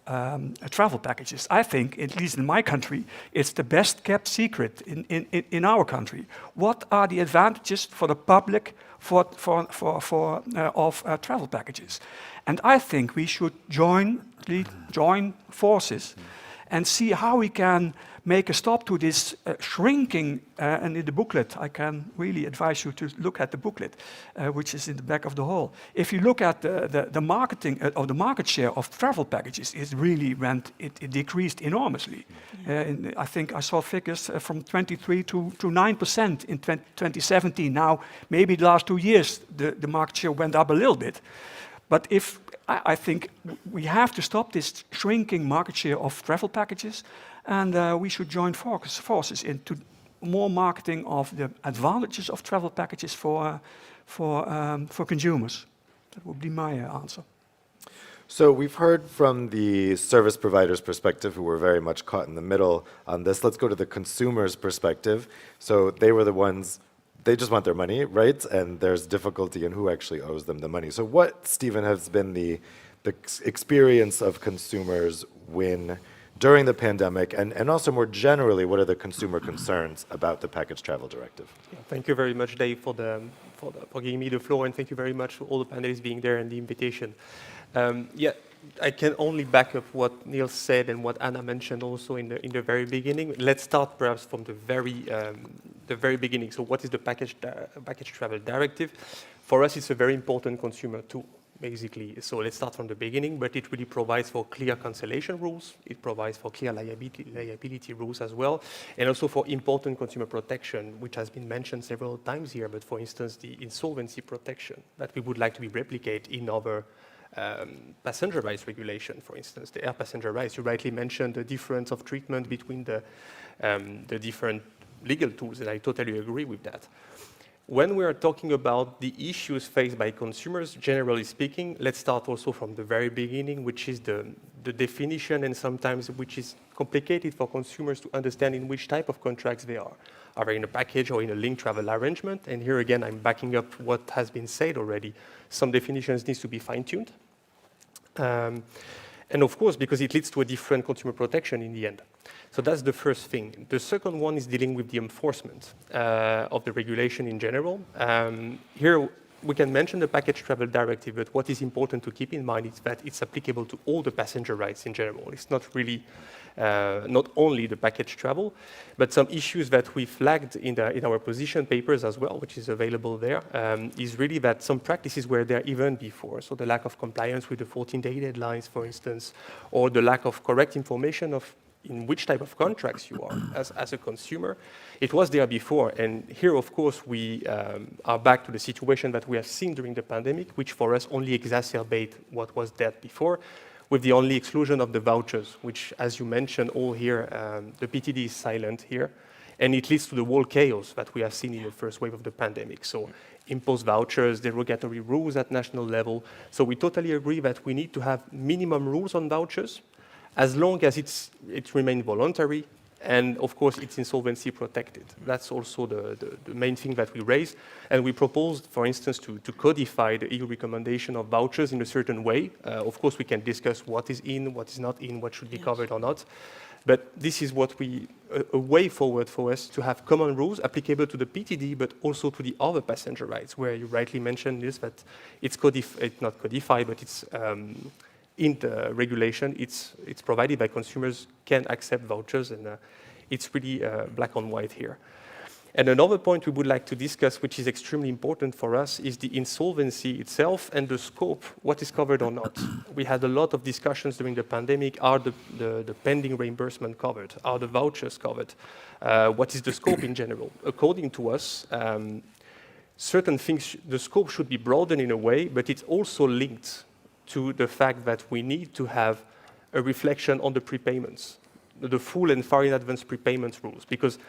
travel packages. I think, at least in my country, it's the best kept secret in our country. What are the advantages for the public of travel packages? And I think we should join forces and see how we can make a stop to this shrinking, and in the booklet, I can really advise you to look at the booklet, which is in the back of the hall. If you look at the marketing of the market share of travel packages, it decreased enormously. I think I saw figures from 23 to 9% in 2017. Now, maybe the last 2 years, the market share went up a little bit. But I think we have to stop this shrinking market share of travel packages, and we should join forces into more marketing of the advantages of travel packages for consumers. That would be my answer. So we've heard from the service provider's perspective, who were very much caught in the middle on this. Let's go to the consumer's perspective. So they were the ones. They just want their money, right? And there's difficulty in who actually owes them the money. So what, Stephen, has been the experience of consumers during the pandemic, and also more generally, what are the consumer concerns about the Package Travel Directive? Yeah, thank you very much, Dave, for giving me the floor, and thank you very much for all the panelists being there and the invitation. I can only back up what Niels said and what Anna mentioned also in the very beginning. Let's start perhaps from the very beginning. So what is the Package Travel Directive? For us, it's a very important consumer tool, basically. So let's start from the beginning, but it really provides for clear cancellation rules. It provides for clear liability rules as well, and also for important consumer protection, which has been mentioned several times here, but for instance, the insolvency protection that we would like to be replicated in other passenger rights regulation, for instance, the air passenger rights. You rightly mentioned the difference of treatment between the different legal tools, and I totally agree with that. When we are talking about the issues faced by consumers, generally speaking, let's start also from the very beginning, which is the definition, and sometimes which is complicated for consumers to understand in which type of contracts they are. Are they in a package or in a linked travel arrangement? And here again, I'm backing up what has been said already. Some definitions need to be fine-tuned. And of course, because it leads to a different consumer protection in the end. So that's the first thing. The second one is dealing with the enforcement of the regulation in general. Here, we can mention the Package Travel Directive, but what is important to keep in mind is that it's applicable to all the passenger rights in general. It's not really, not only the package travel, but some issues that we flagged in our position papers as well, which is available there, is really that some practices were there even before. So the lack of compliance with the 14-day deadlines, for instance, or the lack of correct information of in which type of contracts you are as a consumer. It was there before, and here, of course, we are back to the situation that we have seen during the pandemic, which for us only exacerbate what was there before, with the only exclusion of the vouchers, which, as you mentioned all here, the PTD is silent here, and it leads to the whole chaos that we have seen in the first wave of the pandemic. So imposed vouchers, derogatory rules at national level. So we totally agree that we need to have minimum rules on vouchers, as long as it remains voluntary, and of course it's insolvency protected. That's also the main thing that we raise. And we proposed, for instance, to codify the EU recommendation of vouchers in a certain way. Of course, we can discuss what is in, what is not in, what should be covered or not. But this is what a way forward for us to have common rules applicable to the PTD, but also to the other passenger rights, where you rightly mentioned this, that it's not codified, but it's in the regulation, it's provided by consumers can accept vouchers, and it's really black on white here. And another point we would like to discuss, which is extremely important for us, is the insolvency itself and the scope, what is covered or not. We had a lot of discussions during the pandemic. Are the pending reimbursement covered? Are the vouchers covered? What is the scope in general? According to us, certain things, the scope should be broadened in a way, but it's also linked to the fact that we need to have a reflection on the prepayments, the full and far in advance prepayment rules, because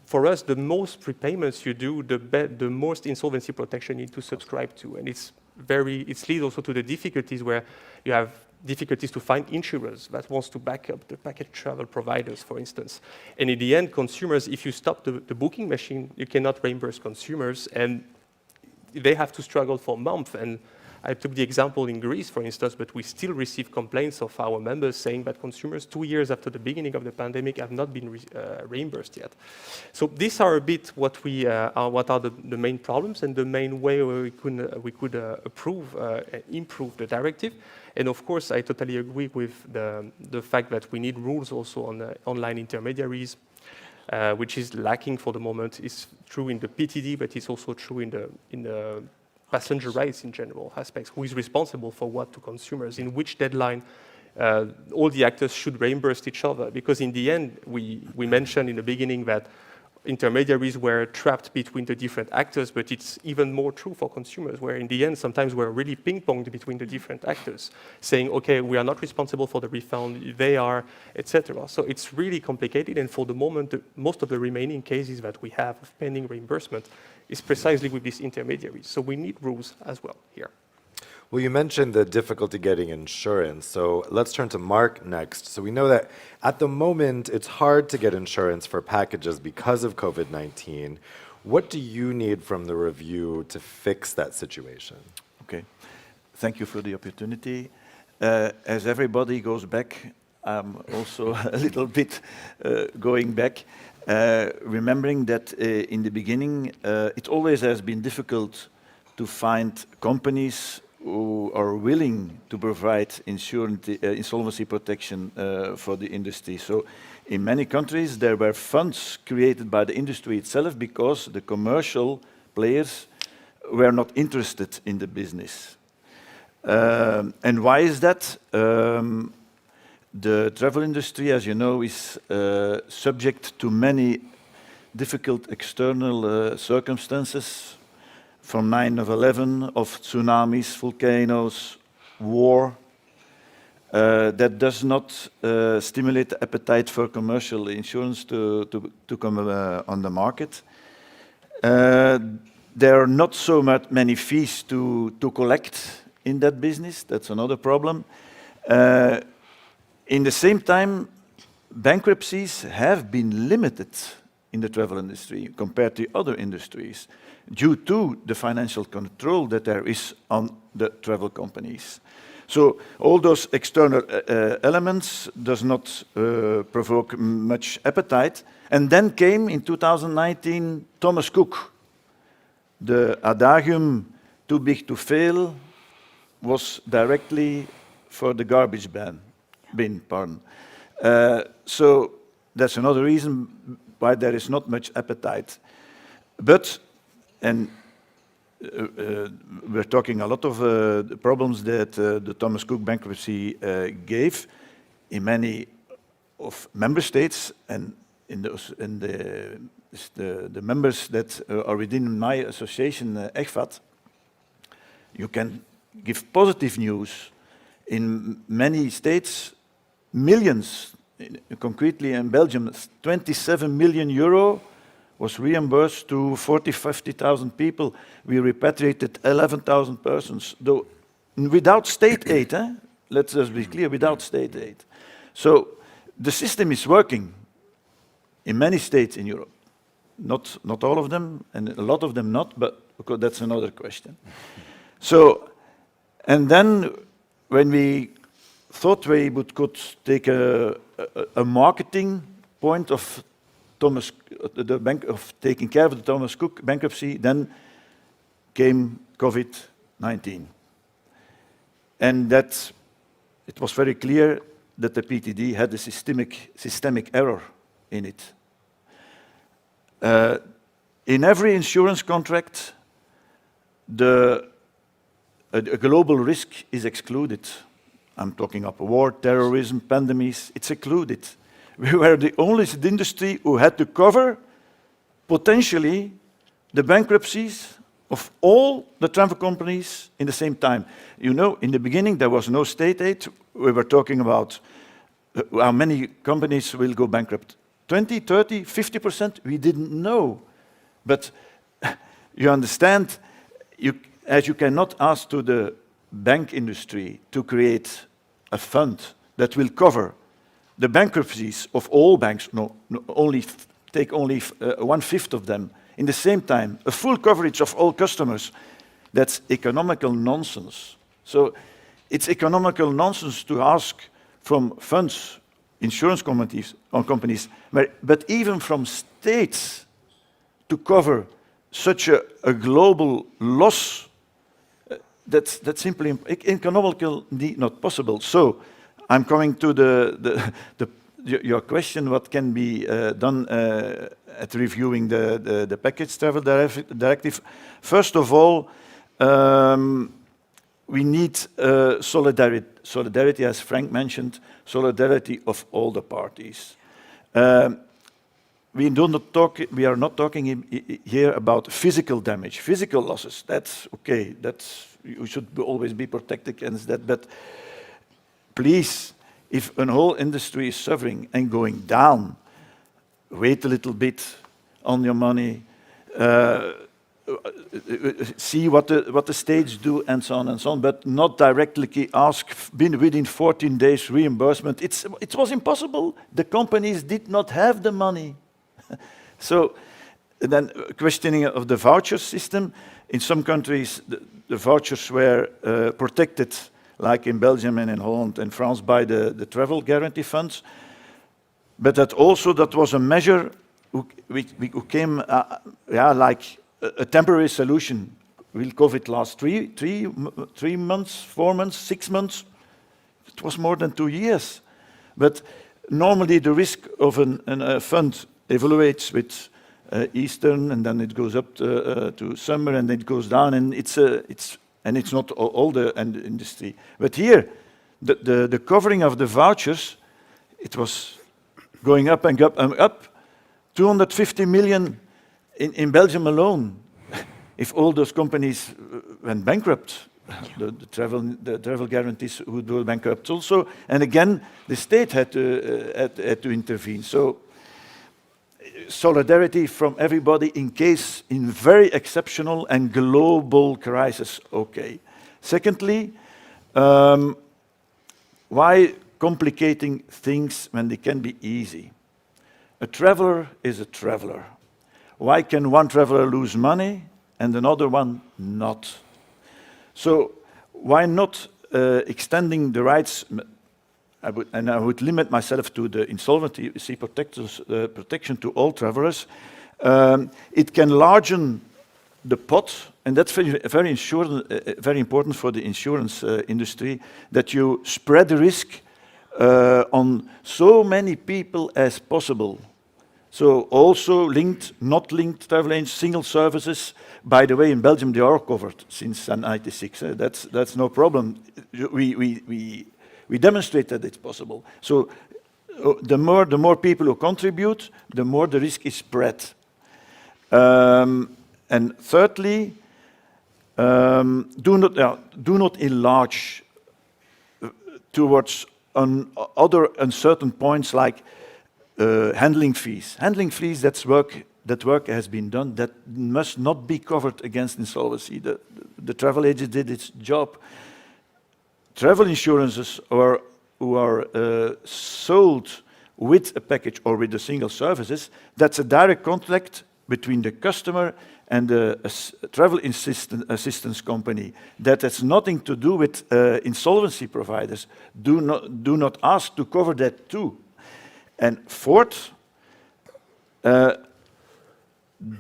for us, the most prepayments you do, the most insolvency protection you need to subscribe to. And it leads also to the difficulties where you have difficulties to find insurers that wants to back up the package travel providers, for instance. And in the end, consumers, if you stop the booking machine, you cannot reimburse consumers, and they have to struggle for months. And I took the example in Greece, for instance, but we still receive complaints of our members saying that consumers 2 years after the beginning of the pandemic have not been reimbursed yet. So these are a bit what are the main problems and the main way where we could improve the directive. And of course, I totally agree with the fact that we need rules also on online intermediaries, which is lacking for the moment. It's true in the PTD, but it's also true in the passenger rights in general aspects. Who is responsible for what to consumers? In which deadline all the actors should reimburse each other? Because in the end, we mentioned in the beginning that intermediaries were trapped between the different actors, but it's even more true for consumers, where in the end, sometimes we're really ping-ponged between the different actors, saying, okay, we are not responsible for the refund, they are, etc. So it's really complicated, and for the moment, most of the remaining cases that we have of pending reimbursement is precisely with these intermediaries. So we need rules as well here. Well, you mentioned the difficulty getting insurance, so let's turn to Mark next. So we know that at the moment, it's hard to get insurance for packages because of COVID-19. What do you need from the review to fix that situation? Okay, thank you for the opportunity. As everybody goes back, I'm also a little bit going back, remembering that in the beginning, it always has been difficult to find companies who are willing to provide insolvency protection for the industry. So in many countries, there were funds created by the industry itself because the commercial players were not interested in the business. And why is that? The travel industry, as you know, is subject to many difficult external circumstances, from 9/11, of tsunamis, volcanoes, war, that does not stimulate the appetite for commercial insurance to come on the market. There are not so many fees to collect in that business. That's another problem. In the same time, bankruptcies have been limited in the travel industry compared to other industries, due to the financial control that there is on the travel companies. So all those external elements does not provoke much appetite. And then came in 2019 Thomas Cook. The adagium "too big to fail" was directly for the garbage bin. So that's another reason why there is not much appetite. But and we're talking a lot of the problems that the Thomas Cook bankruptcy gave in many of member states, and in the members that are within my association, EGFAT. You can give positive news. In many states, millions, concretely in Belgium, 27 million euro was reimbursed to 50,000 people. We repatriated 11,000 persons, though without state aid. Let's just be clear, without state aid. So the system is working in many states in Europe. Not all of them, and a lot of them not, but because that's another question. So, and then when we thought we could take a marketing point of taking care of the Thomas Cook bankruptcy, then came COVID-19. And that it was very clear that the PTD had a systemic error in it. In every insurance contract, a global risk is excluded. I'm talking of war, terrorism, pandemics, it's excluded. We were the only industry who had to cover, potentially, the bankruptcies of all the travel companies in the same time. You know, in the beginning, there was no state aid. We were talking about how many companies will go bankrupt 20, 30, 50%, we didn't know. But you understand, as you cannot ask to the bank industry to create a fund that will cover the bankruptcies of all banks, take only 1/5 of them, in the same time, a full coverage of all customers, that's economical nonsense. So it's economical nonsense to ask from funds, insurance companies, but even from states to cover such a global loss. That's simply economically not possible. So I'm coming to your question, what can be done at reviewing the package travel directive. First of all, we need solidarity, as Frank mentioned, solidarity of all the parties. We are not talking here about physical damage, physical losses. That's okay. You should always be protected against that. But please, if a whole industry is suffering and going down, wait a little bit on your money. See what the states do, and so on, but not directly ask within 14 days reimbursement. It was impossible. The companies did not have the money. So then questioning of the voucher system. In some countries, the vouchers were protected, like in Belgium and in Holland and France, by the travel guarantee funds. But that was a measure who came like a temporary solution. Will COVID last 3 months, 4 months, 6 months? It was more than 2 years. But normally the risk of a fund evaluates with Easter, and then it goes up to summer, and then it goes down, and it's not all the industry. But here, the covering of the vouchers, it was going up and up and up. 250 million in Belgium alone. If all those companies went bankrupt, the travel guarantees would go bankrupt also. And again, the state had to intervene. So solidarity from everybody in very exceptional and global crisis, okay. Secondly, why complicating things when they can be easy? A traveler is a traveler. Why can one traveler lose money and another one not? So why not extending the rights? I would limit myself to the insolvency protection to all travelers. It can largen the pot, and that's very important for the insurance industry, that you spread the risk on so many people as possible. So also linked, not linked travel agents, single services. By the way, in Belgium they are covered since 1996. That's no problem. We demonstrate that it's possible. So the more people who contribute, the more the risk is spread. And thirdly, do not enlarge towards other uncertain points like handling fees. Handling fees, that work has been done, that must not be covered against insolvency. The travel agent did its job. Travel insurances who are sold with a package or with the single services, that's a direct contract between the customer and the travel assistance company. That has nothing to do with insolvency providers. Do not ask to cover that too. And fourth,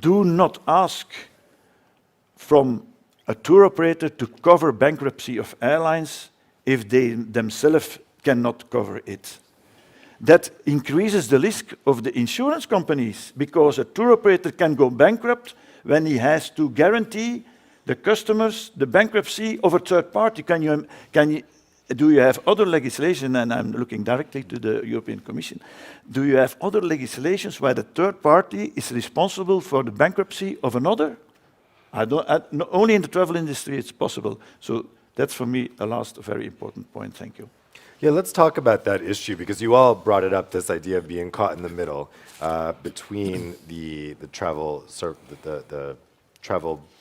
do not ask from a tour operator to cover bankruptcy of airlines if they themselves cannot cover it. That increases the risk of the insurance companies, because a tour operator can go bankrupt when he has to guarantee the customers the bankruptcy of a third party. Do you have other legislation, and I'm looking directly to the European Commission, do you have other legislations where the third party is responsible for the bankruptcy of another? Only in the travel industry it's possible. So that's for me a last very important point. Thank you. Yeah, let's talk about that issue because you all brought it up, this idea of being caught in the middle between the travel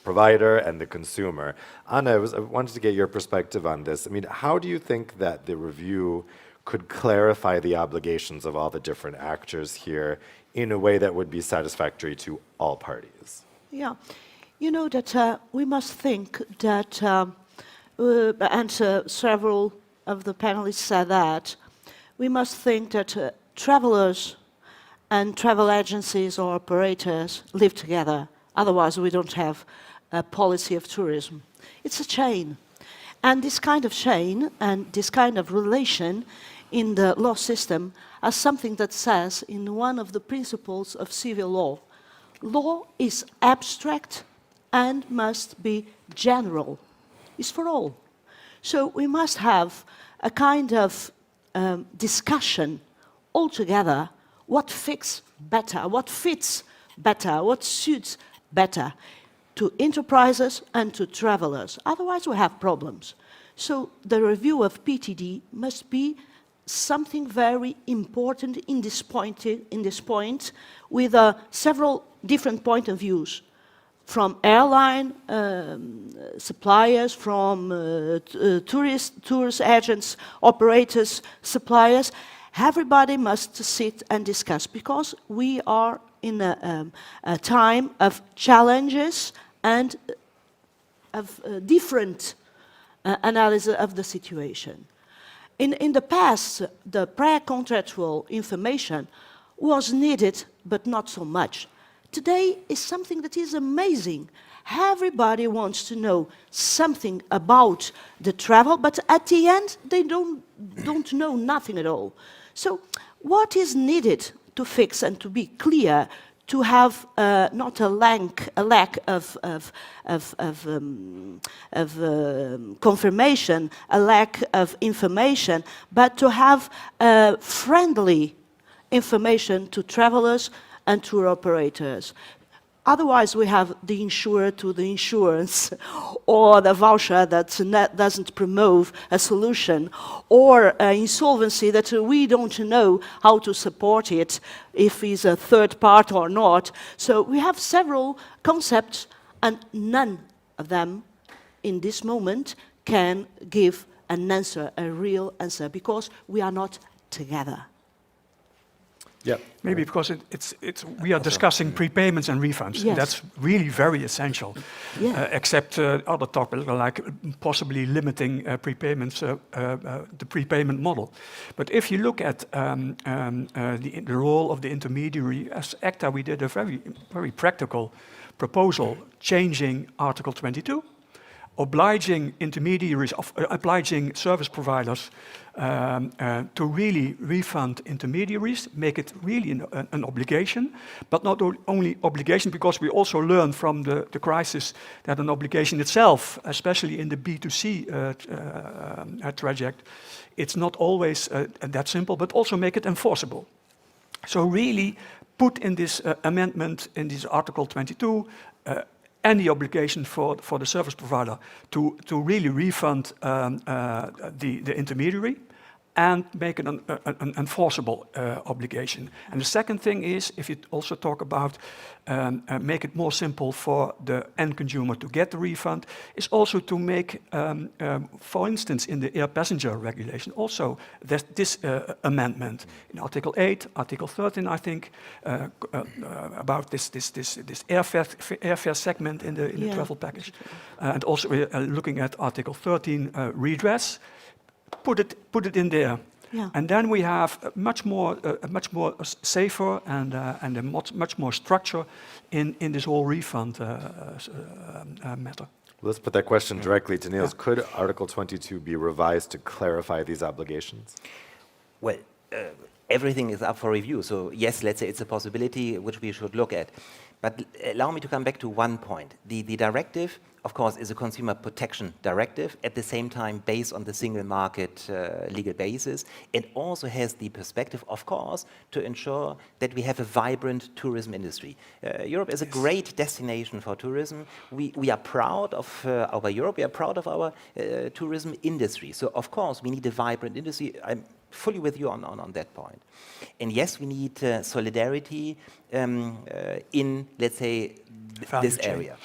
provider and the consumer. Anna, I wanted to get your perspective on this. I mean, how do you think that the review could clarify the obligations of all the different actors here in a way that would be satisfactory to all parties? Yeah, you know that we must think that, and several of the panelists said that, we must think that travelers and travel agencies or operators live together. Otherwise, we don't have a policy of tourism. It's a chain. And this kind of chain and this kind of relation in the law system are something that says in one of the principles of civil law, law is abstract and must be general. It's for all. So we must have a kind of discussion altogether, what fits better, what suits better to enterprises and to travelers. Otherwise we have problems. So the review of PTD must be something very important in this point with several different point of views, from airline suppliers, from tourist agents, operators, suppliers. Everybody must sit and discuss because we are in a time of challenges and of different analysis of the situation. In the past, the pre-contractual information was needed, but not so much. Today is something that is amazing. Everybody wants to know something about the travel, but at the end, they don't know nothing at all. So what is needed to fix and to be clear, to have not a lack of confirmation, a lack of information, but to have friendly information to travelers and tour operators. Otherwise, we have the insurer to the insurance, or the voucher that doesn't promote a solution, or insolvency that we don't know how to support it, if it's a third part or not. So we have several concepts, and none of them in this moment can give an answer, a real answer, because we are not together. Yeah. Maybe because we are discussing prepayments and refunds. Yes. That's really very essential, Yeah. except other topics like possibly limiting prepayments, the prepayment model. But if you look at the role of the intermediary, as ACTA we did a very practical proposal, changing Article 22, obliging intermediaries, obliging service providers to really refund intermediaries, make it really an obligation, but not only obligation, because we also learned from the crisis that an obligation itself, especially in the B2C traject, it's not always that simple, but also make it enforceable. So really put in this amendment, in this Article 22, any obligation for the service provider to really refund the intermediary and make it an enforceable obligation. And the second thing is, if you also talk about make it more simple for the end consumer to get the refund, is also to make, for instance, in the air passenger regulation, also this amendment in Article 8, Article 13, I think, about this airfare segment in the travel package, and also looking at Article 13 redress. Put it in there, and then we have a much more safer and a much more structure in this whole refund matter. Let's put that question directly to Niels. Could Article 22 be revised to clarify these obligations? Well, everything is up for review. So yes, let's say it's a possibility which we should look at. But allow me to come back to one point. The directive of course, is a consumer protection directive, at the same time based on the single market legal basis. It also has the perspective, of course, to ensure that we have a vibrant tourism industry. Europe is a great destination for tourism. We are proud of our Europe, we are proud of our tourism industry. So, of course, we need a vibrant industry. I'm fully with you on that point. And yes, we need solidarity in, let's say, this area.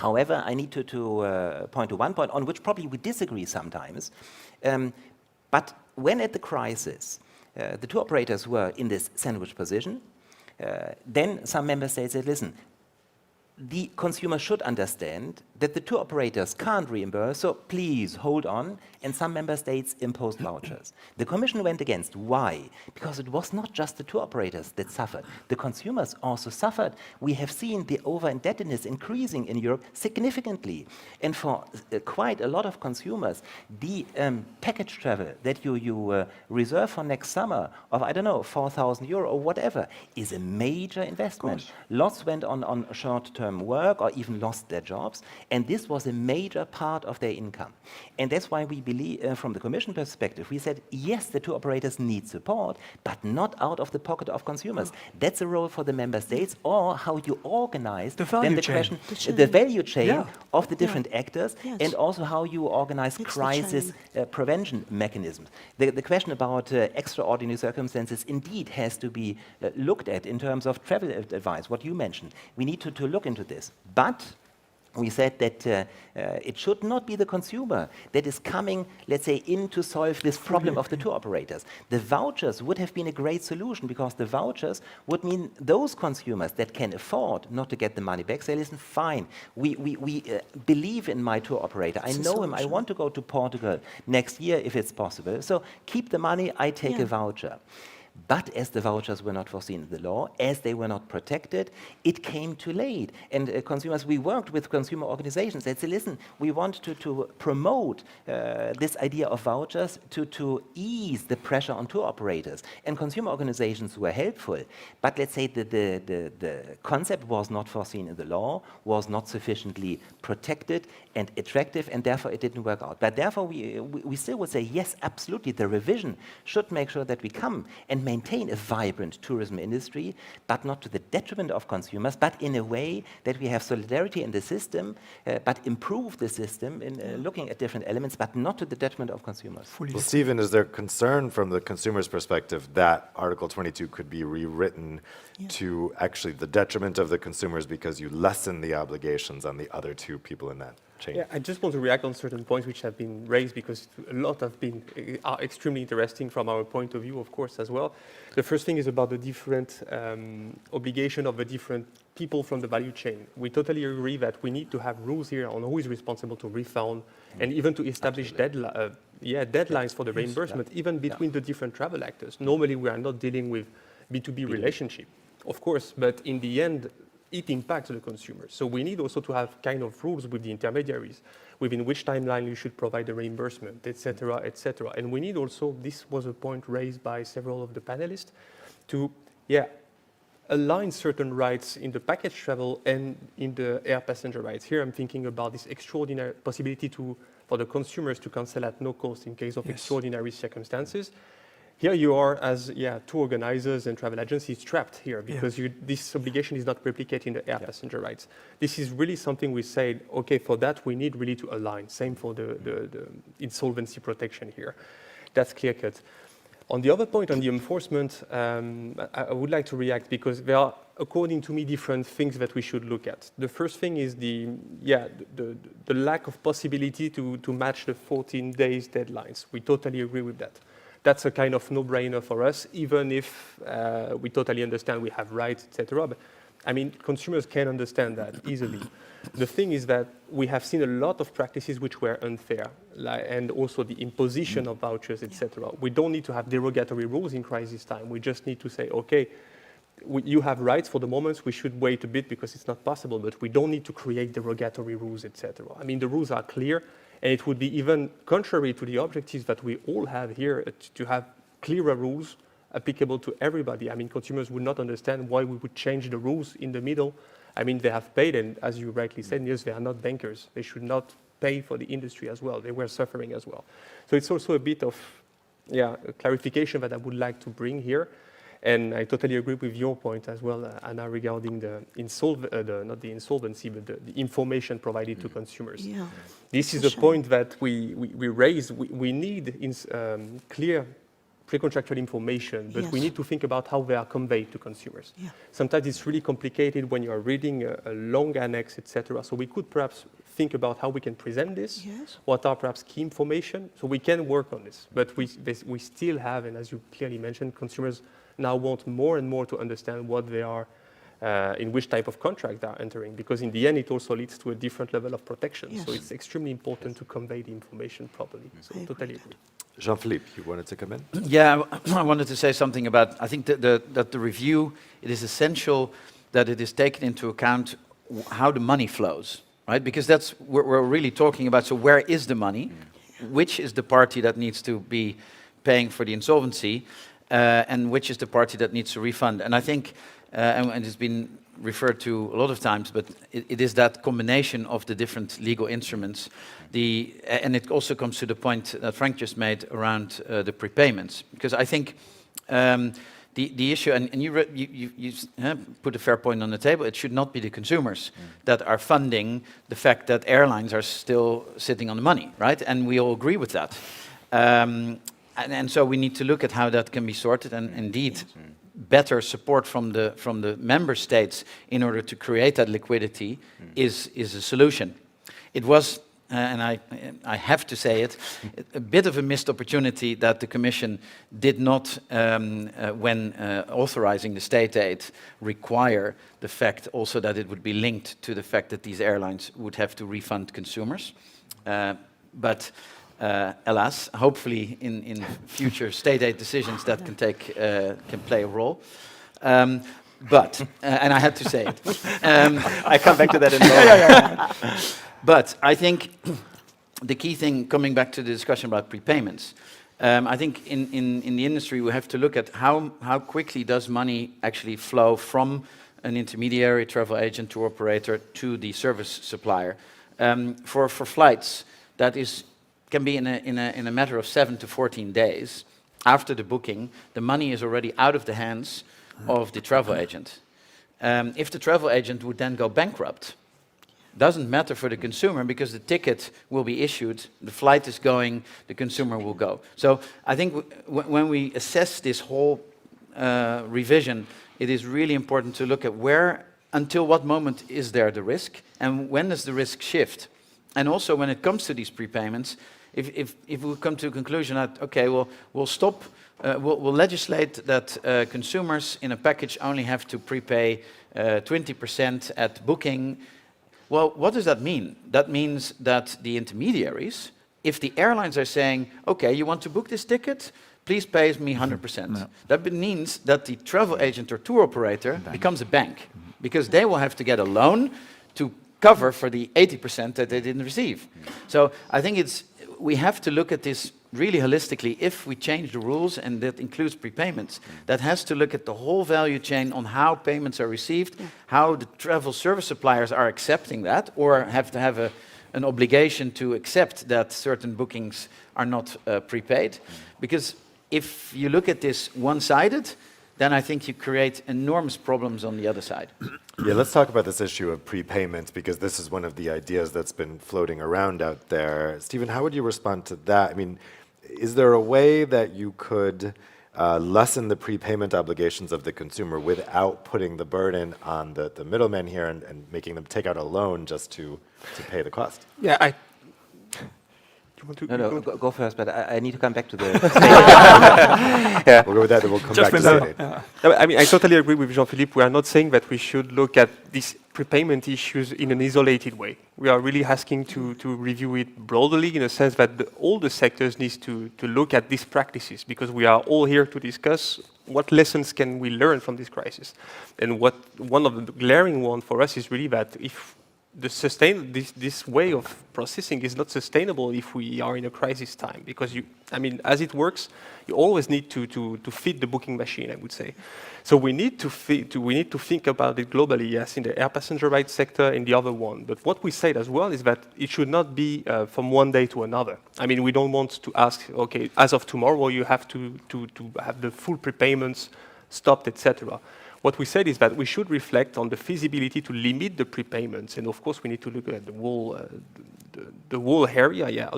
However, I need to point to one point on which probably we disagree sometimes. But when at the crisis, the tour operators were in this sandwich position, then some member states said, listen, the consumer should understand that the tour operators can't reimburse, so please hold on, and some member states imposed vouchers. The Commission went against. Why? Because it was not just the tour operators that suffered. The consumers also suffered. We have seen the over-indebtedness increasing in Europe significantly. And for quite a lot of consumers, the package travel that you reserve for next summer of, I don't know, 4,000 euro or whatever, is a major investment. Lots went on short-term work or even lost their jobs. And this was a major part of their income. And that's why we believe, from the Commission perspective, we said, yes, the tour operators need support, but not out of the pocket of consumers. That's a role for the member states, or how you organize the value chain, the value chain of the different actors, and also how you organize It's crisis prevention mechanisms. The question about extraordinary circumstances indeed has to be looked at in terms of travel advice, what you mentioned. We need to look into this. But we said that it should not be the consumer that is coming, let's say, in to solve this problem of the tour operators. The vouchers would have been a great solution, because the vouchers would mean those consumers that can afford not to get the money back say, listen, fine, we believe in my tour operator. I know him, I want to go to Portugal next year if it's possible. So keep the money, I take a voucher. But as the vouchers were not foreseen in the law, as they were not protected, it came too late. And consumers, we worked with consumer organizations that said, listen, we want to promote this idea of vouchers to ease the pressure on tour operators. And consumer organizations were helpful. But let's say the concept was not foreseen in the law, was not sufficiently protected and attractive, and therefore it didn't work out. But therefore we still would say, yes, absolutely, the revision should make sure that we come and maintain a vibrant tourism industry, but not to the detriment of consumers, but in a way that we have solidarity in the system, but improve the system in looking at different elements, but not to the detriment of consumers. Well, Stephen, is there concern from the consumer's perspective that Article 22 could be rewritten to actually the detriment of the consumers because you lessen the obligations on the other two people in that chain? Yeah, I just want to react on certain points which have been raised, because a lot have been are extremely interesting from our point of view, of course, as well. The first thing is about the different obligation of the different people from the value chain. We totally agree that we need to have rules here on who is responsible to refund, and even to establish deadlines for the reimbursement, even between the different travel actors. Normally, we are not dealing with B2B relationship, of course, but in the end, it impacts the consumer. So we need also to have kind of rules with the intermediaries, within which timeline you should provide the reimbursement, etc., etc. And we need also, this was a point raised by several of the panelists, to align certain rights in the package travel and in the air passenger rights. Here I'm thinking about this extraordinary possibility for the consumers to cancel at no cost in case of extraordinary circumstances. Here you are as tour organizers and travel agencies trapped here, because this obligation is not replicated in the air passenger rights. This is really something we said, okay, for that we need really to align. Same for the insolvency protection here. That's clear cut. On the other point, on the enforcement, I would like to react, because there are, according to me, different things that we should look at. The first thing is the lack of possibility to match the 14 days deadlines. We totally agree with that. That's a kind of no-brainer for us, even if we totally understand we have rights, etc. But I mean, consumers can understand that easily. The thing is that we have seen a lot of practices which were unfair, and also the imposition of vouchers, etc. We don't need to have derogatory rules in crisis time. We just need to say, okay, you have rights for the moment, we should wait a bit because it's not possible, but we don't need to create derogatory rules, etc. I mean, the rules are clear. And it would be even contrary to the objectives that we all have here to have clearer rules, applicable to everybody. I mean, consumers would not understand why we would change the rules in the middle. I mean, they have paid, and as you rightly said, yes, they are not bankers. They should not pay for the industry as well. They were suffering as well. So it's also a bit of a clarification that I would like to bring here. And I totally agree with your point as well, Anna, regarding the not the insolvency, but the information provided to consumers. Yeah. This is a point that we raise. We need clear pre-contractual information, but we need to think about how they are conveyed to consumers. Yeah. Sometimes it's really complicated when you are reading a long annex, etc. So we could perhaps think about how we can present this, what are perhaps key information, so we can work on this. But we still have, and as you clearly mentioned, consumers now want more and more to understand what they are, in which type of contract they are entering, because in the end it also leads to a different level of protection. Yes. So it's extremely important to convey the information properly. So I totally agree. agree. Jean-Philippe, you wanted to come in? Yeah, I wanted to say something about, I think that the review, it is essential that it is taken into account how the money flows, right? Because that's what we're really talking about. So where is the money? Which is the party that needs to be paying for the insolvency? And which is the party that needs to refund? And I think, and it's been referred to a lot of times, but it is that combination of the different legal instruments. And it also comes to the point that Frank just made around the prepayments. Because I think the issue, and you put a fair point on the table, it should not be the consumers that are funding the fact that airlines are still sitting on the money, right? And we all agree with that. And so we need to look at how that can be sorted, and indeed better support from the member states in order to create that liquidity is a solution. It was, and I have to say it, a bit of a missed opportunity that the Commission did not, when authorizing the state aid, require the fact also that it would be linked to the fact that these airlines would have to refund consumers. But alas, hopefully in future state aid decisions that can play a role. But, and I had to say it. I come back to that in a moment. But I think the key thing, coming back to the discussion about prepayments, I think in the industry we have to look at how quickly does money actually flow from an intermediary, travel agent, tour operator to the service supplier. For flights, that can be in a matter of 7 to 14 days. After the booking, the money is already out of the hands of the travel agent. If the travel agent would then go bankrupt, doesn't matter for the consumer because the ticket will be issued, the flight is going, the consumer will go. So I think when we assess this whole revision, it is really important to look at until what moment is there the risk, and when does the risk shift? And also when it comes to these prepayments, if we come to a conclusion that, okay, well, we'll stop, we'll legislate that consumers in a package only have to prepay 20% at booking. Well, what does that mean? That means that the intermediaries, if the airlines are saying, okay, you want to book this ticket, please pay me 100%. No. That means that the travel agent or tour operator becomes a bank, because they will have to get a loan to cover for the 80% that they didn't receive. So I think we have to look at this really holistically. If we change the rules, and that includes prepayments, that has to look at the whole value chain on how payments are received, how the travel service suppliers are accepting that, or have to have an obligation to accept that certain bookings are not prepaid. Because if you look at this one-sided, then I think you create enormous problems on the other side. Yeah, let's talk about this issue of prepayment, because this is one of the ideas that's been floating around out there. Stephen, how would you respond to that? I mean, is there a way that you could lessen the prepayment obligations of the consumer without putting the burden on the middleman here and making them take out a loan just to pay the cost? Yeah, Go first, but I need to come back to the... Yeah. We'll go with that, then we'll come back to state aid. No, I mean, I totally agree with Jean-Philippe. We are not saying that we should look at these prepayment issues in an isolated way. We are really asking to review it broadly, in a sense that all the sectors need to look at these practices, because we are all here to discuss what lessons can we learn from this crisis. And one of the glaring ones for us is really that if this way of processing is not sustainable if we are in a crisis time, because as it works, you always need to feed the booking machine, I would say. So we need to think about it globally, yes, in the air passenger rights sector, in the other one. But what we said as well is that it should not be from one day to another. I mean, we don't want to ask, okay, as of tomorrow you have to have the full prepayments stopped, etc. What we said is that we should reflect on the feasibility to limit the prepayments, and of course we need to look at the whole area. Yeah,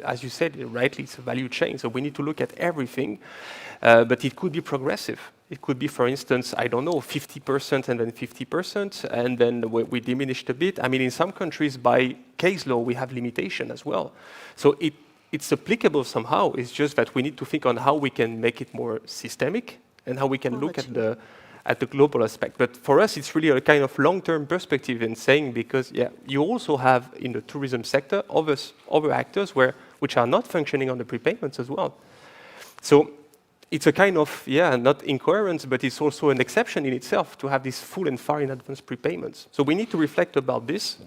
as you said rightly, it's a value chain, so we need to look at everything. But it could be progressive. It could be, for instance, I don't know, 50% and then 50%, and then we diminished a bit. I mean, in some countries, by case law, we have limitation as well. So it's applicable somehow. It's just that we need to think on how we can make it more systemic and how we can look at the global aspect. But for us, it's really a kind of long-term perspective in saying, because you also have in the tourism sector other actors which are not functioning on the prepayments as well. So it's a kind of, not incoherence, but it's also an exception in itself to have these full and far in advance prepayments. So we need to reflect about this.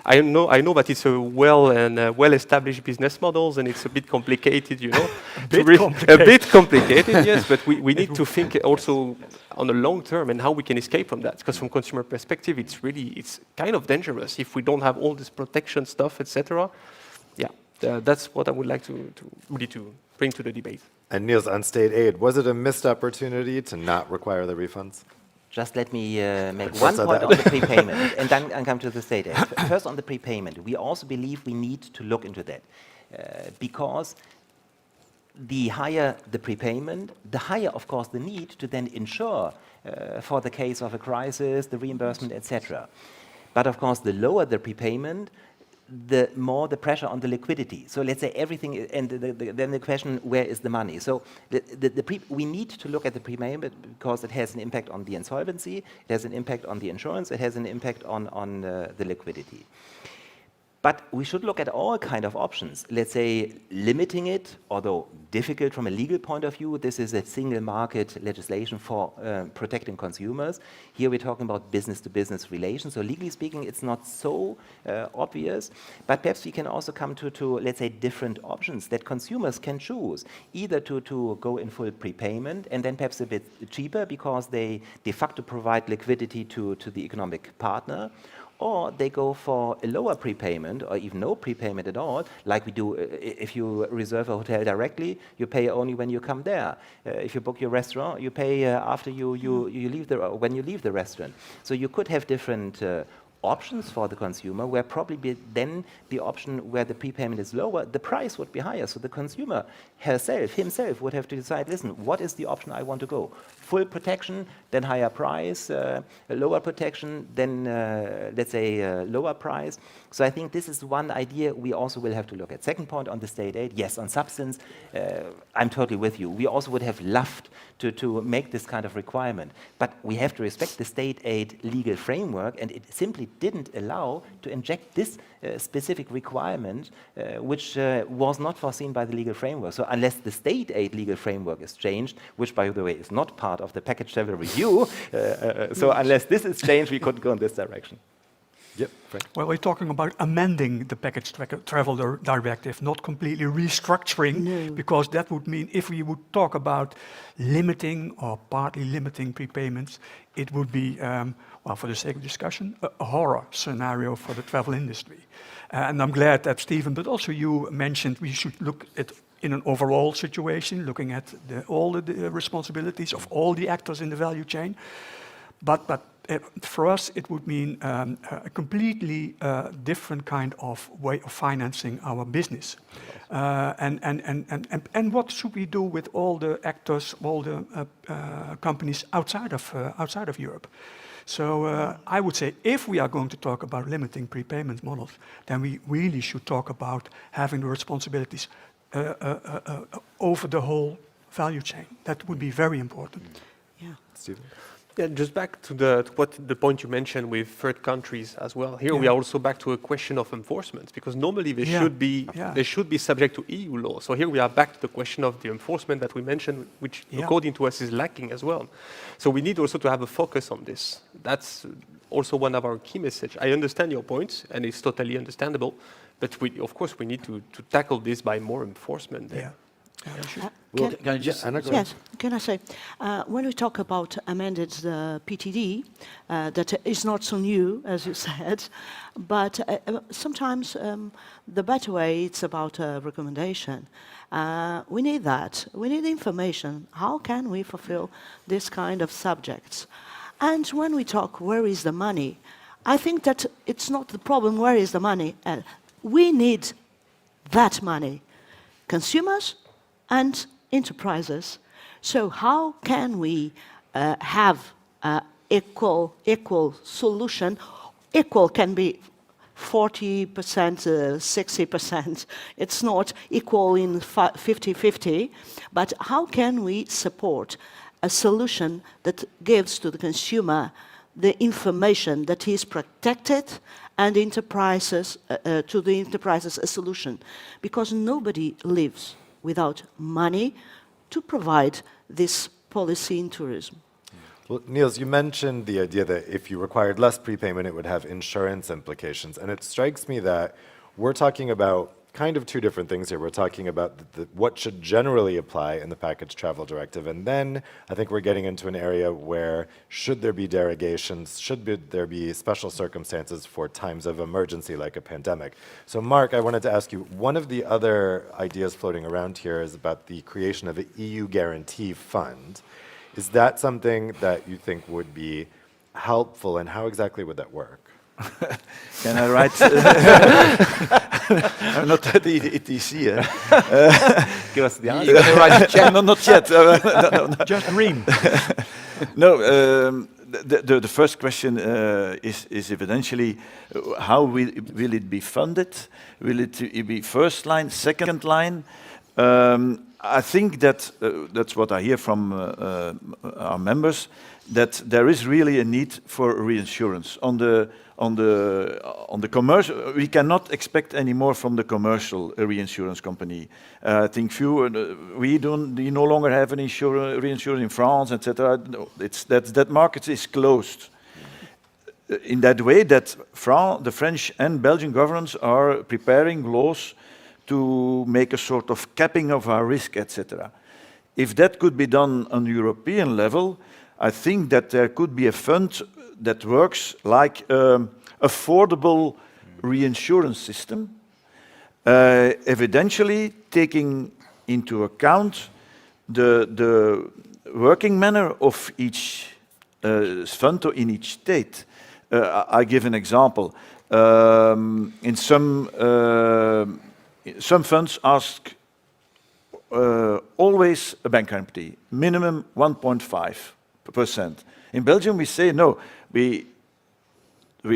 I know that it's a well-established business models, and it's a bit complicated, you know. A bit complicated, yes, but we need to think also on the long term and how we can escape from that. Because from consumer perspective, it's kind of dangerous if we don't have all this protection stuff, etc. That's what I would like to really bring to the debate. And Niels, on state aid, was it a missed opportunity to not require the refunds? Just let me make one point on the prepayment, and then I'll come to the state aid. First, on the prepayment, we also believe we need to look into that, because the higher the prepayment, the higher, of course, the need to then insure for the case of a crisis, the reimbursement, etc. But of course, the lower the prepayment, the more the pressure on the liquidity. So let's say everything, and then the question, where is the money? So we need to look at the prepayment because it has an impact on the insolvency, it has an impact on the insurance, it has an impact on the liquidity. But we should look at all kind of options. Let's say limiting it, although difficult from a legal point of view. This is a single market legislation for protecting consumers. Here we're talking about business-to-business relations. So legally speaking, it's not so obvious. But perhaps we can also come to let's say, different options that consumers can choose, either to go in full prepayment and then perhaps a bit cheaper because they de facto provide liquidity to the economic partner, or they go for a lower prepayment or even no prepayment at all, like we do if you reserve a hotel directly, you pay only when you come there. If you book your restaurant, you pay after you leave when you leave the restaurant. So you could have different options for the consumer, where probably then the option where the prepayment is lower, the price would be higher. So the consumer himself would have to decide, listen, what is the option I want to go? Full protection, then higher price, lower protection, then let's say lower price. So I think this is one idea we also will have to look at. Second point on the state aid, yes, on substance, I'm totally with you. We also would have loved to make this kind of requirement, but we have to respect the state aid legal framework, and it simply didn't allow to inject this specific requirement, which was not foreseen by the legal framework. So unless the state aid legal framework is changed, which by the way is not part of the package travel review, so unless this is changed, we couldn't go in this direction. Yep. Frank. Well, we're talking about amending the package travel directive, not completely restructuring, because that would mean if we would talk about limiting or partly limiting prepayments, it would be, well, for the sake of discussion, a horror scenario for the travel industry. And I'm glad that Stephen, but also you mentioned we should look at in an overall situation, looking at all the responsibilities of all the actors in the value chain. But for us, it would mean a completely different kind of way of financing our business. And what should we do with all the actors, all the companies outside of Europe? So I would say if we are going to talk about limiting prepayment models, then we really should talk about having the responsibilities over the whole value chain. That would be very important. Yeah. Stephen? Yeah, just back to the point you mentioned with third countries as well. Here we are also back to a question of enforcement, because normally they should be subject to EU law. So here we are back to the question of the enforcement that we mentioned, which according to us is lacking as well. So we need also to have a focus on this. That's also one of our key messages. I understand your points, and it's totally understandable, but of course we need to tackle this by more enforcement. Yeah. Can I just Yes, can I say, when we talk about amended PTD, that is not so new, as you said, but sometimes the better way, it's about a recommendation. We need that. We need information. How can we fulfill this kind of subjects? And when we talk, where is the money? I think that it's not the problem, where is the money? We need that money. Consumers and enterprises. So how can we have equal solution? Equal can be 40%, 60%. It's not equal in 50-50. But how can we support a solution that gives to the consumer the information that is protected and enterprises, to the enterprises a solution? Because nobody lives without money to provide this policy in tourism. Well, Niels, you mentioned the idea that if you required less prepayment, it would have insurance implications. And it strikes me that we're talking about kind of two different things here. We're talking about what should generally apply in the package travel directive. And then I think we're getting into an area where should there be derogations, there be special circumstances for times of emergency like a pandemic. So Mark, I wanted to ask you, one of the other ideas floating around here is about the creation of an EU guarantee fund. Is that something that you think would be helpful, and how exactly would that work? Can I write? I'm not at the ETC. Give us the answer. You're going to write a check? No, not yet. Just dream. No, the first question is evidently how will it be funded? Will it be first line, second line? I think that that's what I hear from our members, that there is really a need for reinsurance on the commercial. We cannot expect any more from the commercial reinsurance company. I think we no longer have an reinsurance in France, etc. No, that market is closed. In that way, that the French and Belgian governments are preparing laws to make a sort of capping of our risk, etc. If that could be done on European level, I think that there could be a fund that works like affordable reinsurance system, evidentially taking into account the working manner of each fund in each state. I give an example. In some funds ask always a bank guarantee, minimum 1.5%. In Belgium, we say no. We're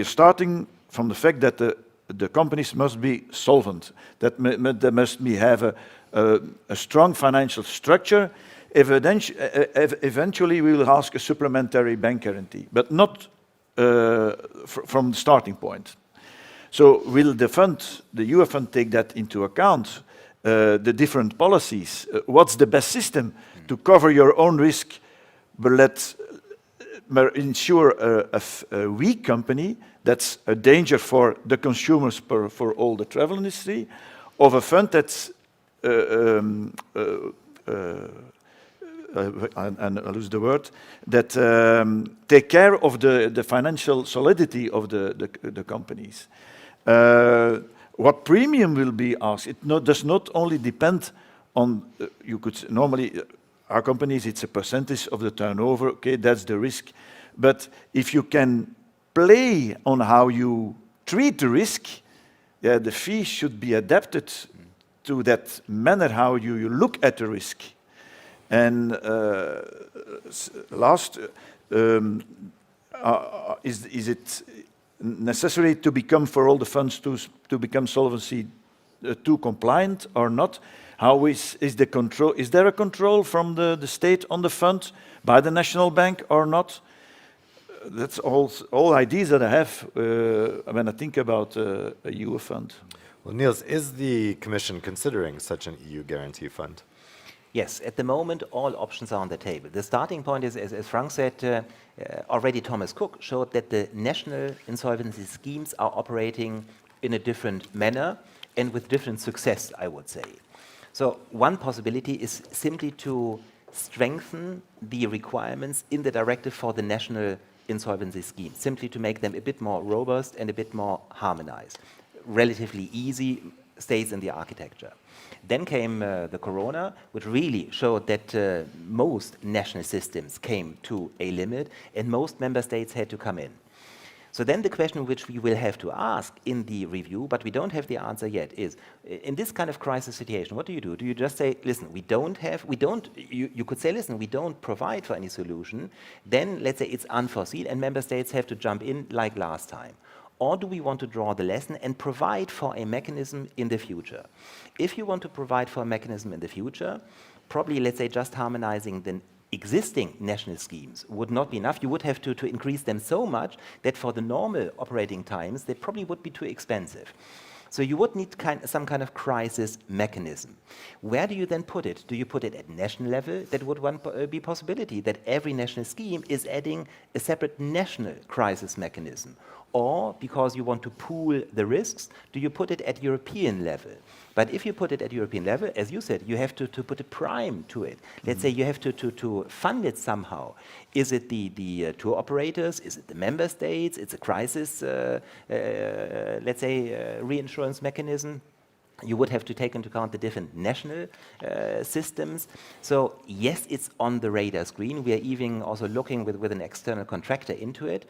starting from the fact that the companies must be solvent, that they must have a strong financial structure. Eventually, we will ask a supplementary bank guarantee, but not from the starting point. So will the EU fund take that into account, the different policies? What's the best system to cover your own risk, but insure a weak company that's a danger for the consumers, for all the travel industry, of a fund that's, and I lose the word, that take care of the financial solidity of the companies. What premium will be asked? It does not only depend on, you could normally, our companies, it's a percentage of the turnover, okay, that's the risk. But if you can play on how you treat the risk, the fee should be adapted to that manner, how you look at the risk. And last, is it necessary to become, for all the funds to become Solvency II compliant or not? How is the control? Is there a control from the state on the fund by the national bank or not? That's all ideas that I have when I think about a EU fund. Well, Niels, is the Commission considering such an EU guarantee fund? Yes, at the moment, all options are on the table. The starting point is, as Frank said, already Thomas Cook showed that the national insolvency schemes are operating in a different manner and with different success, I would say. So one possibility is simply to strengthen the requirements in the directive for the national insolvency scheme, simply to make them a bit more robust and a bit more harmonized. Relatively easy stays in the architecture. Then came the corona, which really showed that most national systems came to a limit and most member states had to come in. So then the question which we will have to ask in the review, but we don't have the answer yet, is in this kind of crisis situation, what do you do? Do you just say, listen, you could say, listen, we don't provide for any solution, then let's say it's unforeseen and member states have to jump in like last time. Or do we want to draw the lesson and provide for a mechanism in the future? If you want to provide for a mechanism in the future, probably, let's say, just harmonizing the existing national schemes would not be enough. You would have to increase them so much that for the normal operating times, they probably would be too expensive. So you would need some kind of crisis mechanism. Where do you then put it? Do you put it at national level? That would be a possibility, that every national scheme is adding a separate national crisis mechanism. Or, because you want to pool the risks, do you put it at European level? But if you put it at European level, as you said, you have to put a prime to it. Let's say you have to fund it somehow. Is it the tour operators? Is it the member states? It's a crisis, let's say, reinsurance mechanism. You would have to take into account the different national systems. So yes, it's on the radar screen. We are even also looking with an external contractor into it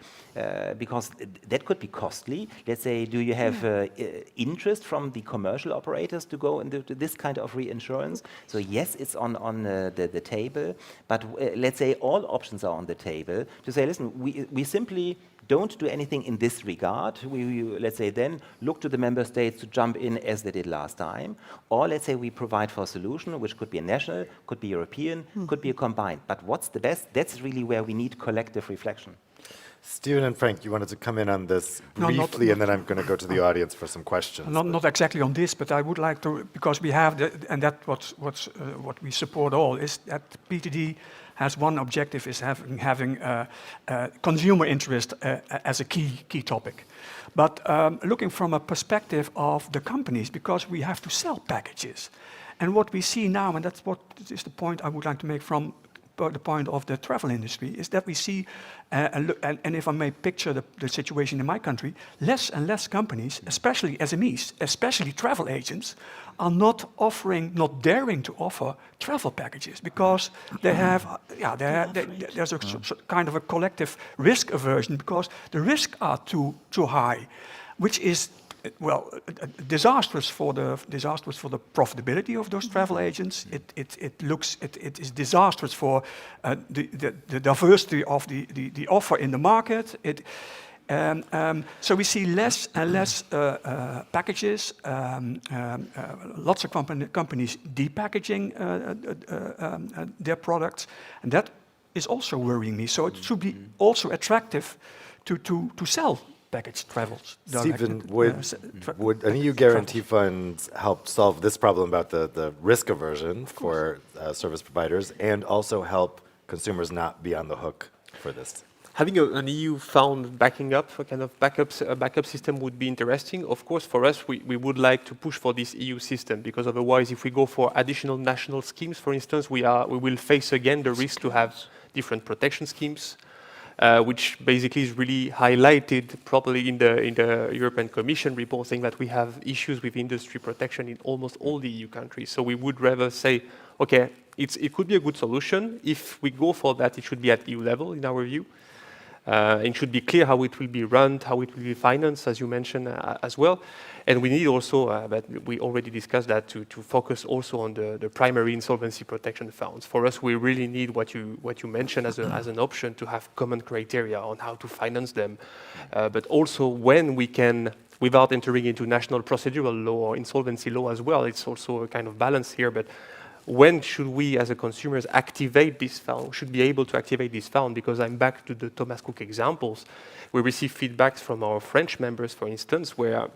because that could be costly. Let's say, do you have interest from the commercial operators to go into this kind of reinsurance? So yes, it's on the table. But let's say all options are on the table to say, listen, we simply don't do anything in this regard. We, let's say, then look to the member states to jump in as they did last time. Or let's say we provide for a solution, which could be a national, could be European, could be a combined. But what's the best? That's really where we need collective reflection. Steven and Frank, you wanted to come in on this briefly, and then I'm going to go to the audience for some questions. Not exactly on this, but I would like to, because we have, and that's what we support all, is that PTD has one objective, is having consumer interest as a key topic. But looking from a perspective of the companies, because we have to sell packages. And what we see now, and that's what is the point I would like to make from the point of the travel industry, is that we see, and if I may picture the situation in my country, less and less companies, especially SMEs, especially travel agents, are not daring to offer travel packages because they have, there's a kind of a collective risk aversion because the risks are too high, which is, well, disastrous for the profitability of those travel agents. It is disastrous for the diversity of the offer in the market. So we see less and less packages. Lots of companies depackaging their products, and that is also worrying me. So it should be also attractive to sell package travels. Stephen, would an EU guarantee fund help solve this problem about the risk aversion for service providers and also help consumers not be on the hook for this? Having an EU fund backing up, a kind of backup system would be interesting. Of course, for us, we would like to push for this EU system because otherwise, if we go for additional national schemes, for instance, we will face again the risk to have different protection schemes, which basically is really highlighted probably in the European Commission report, saying that we have issues with industry protection in almost all the EU countries. So we would rather say, okay, it could be a good solution. If we go for that, it should be at EU level, in our view. It should be clear how it will be run, how it will be financed, as you mentioned as well. And we need also, but we already discussed that, to focus also on the primary insolvency protection funds. For us, we really need what you mentioned as an option to have common criteria on how to finance them. But also when we can, without entering into national procedural law or insolvency law as well, it's also a kind of balance here. But when should we, as a consumers, activate this fund? Should be able to activate this fund, because I'm back to the Thomas Cook examples. We receive feedbacks from our French members, for instance, where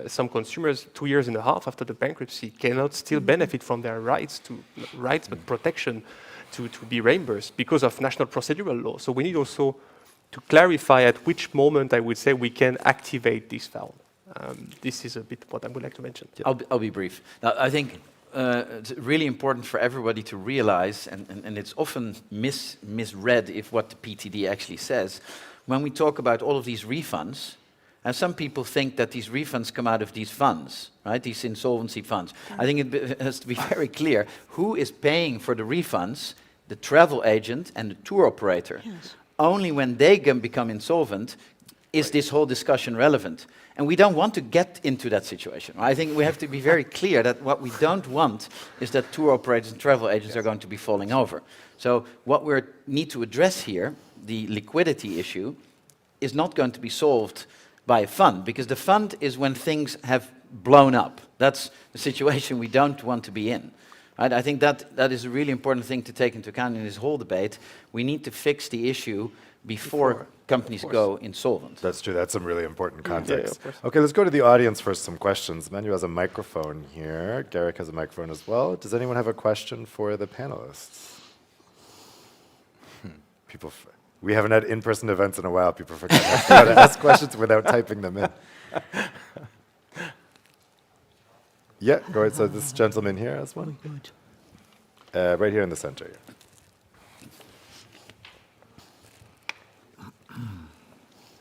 some consumers, 2.5 years after the bankruptcy, cannot still benefit from their rights, but protection to be reimbursed because of national procedural law. So we need also to clarify at which moment, I would say, we can activate this fund. This is a bit what I would like to mention. I'll be brief. Now, I think it's really important for everybody to realize, and it's often misread if what the PTD actually says, when we talk about all of these refunds, and some people think that these refunds come out of these funds, right? These insolvency funds. I think it has to be very clear who is paying for the refunds: the travel agent and the tour operator. Yes. Only when they become insolvent is this whole discussion relevant. And we don't want to get into that situation. I think we have to be very clear that what we don't want is that tour operators and travel agents are going to be falling over. So what we need to address here, the liquidity issue, is not going to be solved by a fund, because the fund is when things have blown up. That's the situation we don't want to be in. Right? I think that is a really important thing to take into account in this whole debate. We need to fix the issue before companies go insolvent. That's true. That's some really important Yeah, context. of course. Okay, let's go to the audience for some questions. Manu has a microphone here. Garrick has a microphone as well. Does anyone have a question for the panelists? We haven't had in-person events in a while. People forget how to ask questions without typing them in. Yeah, go ahead. So this gentleman here has one. Right here in the center. Yeah.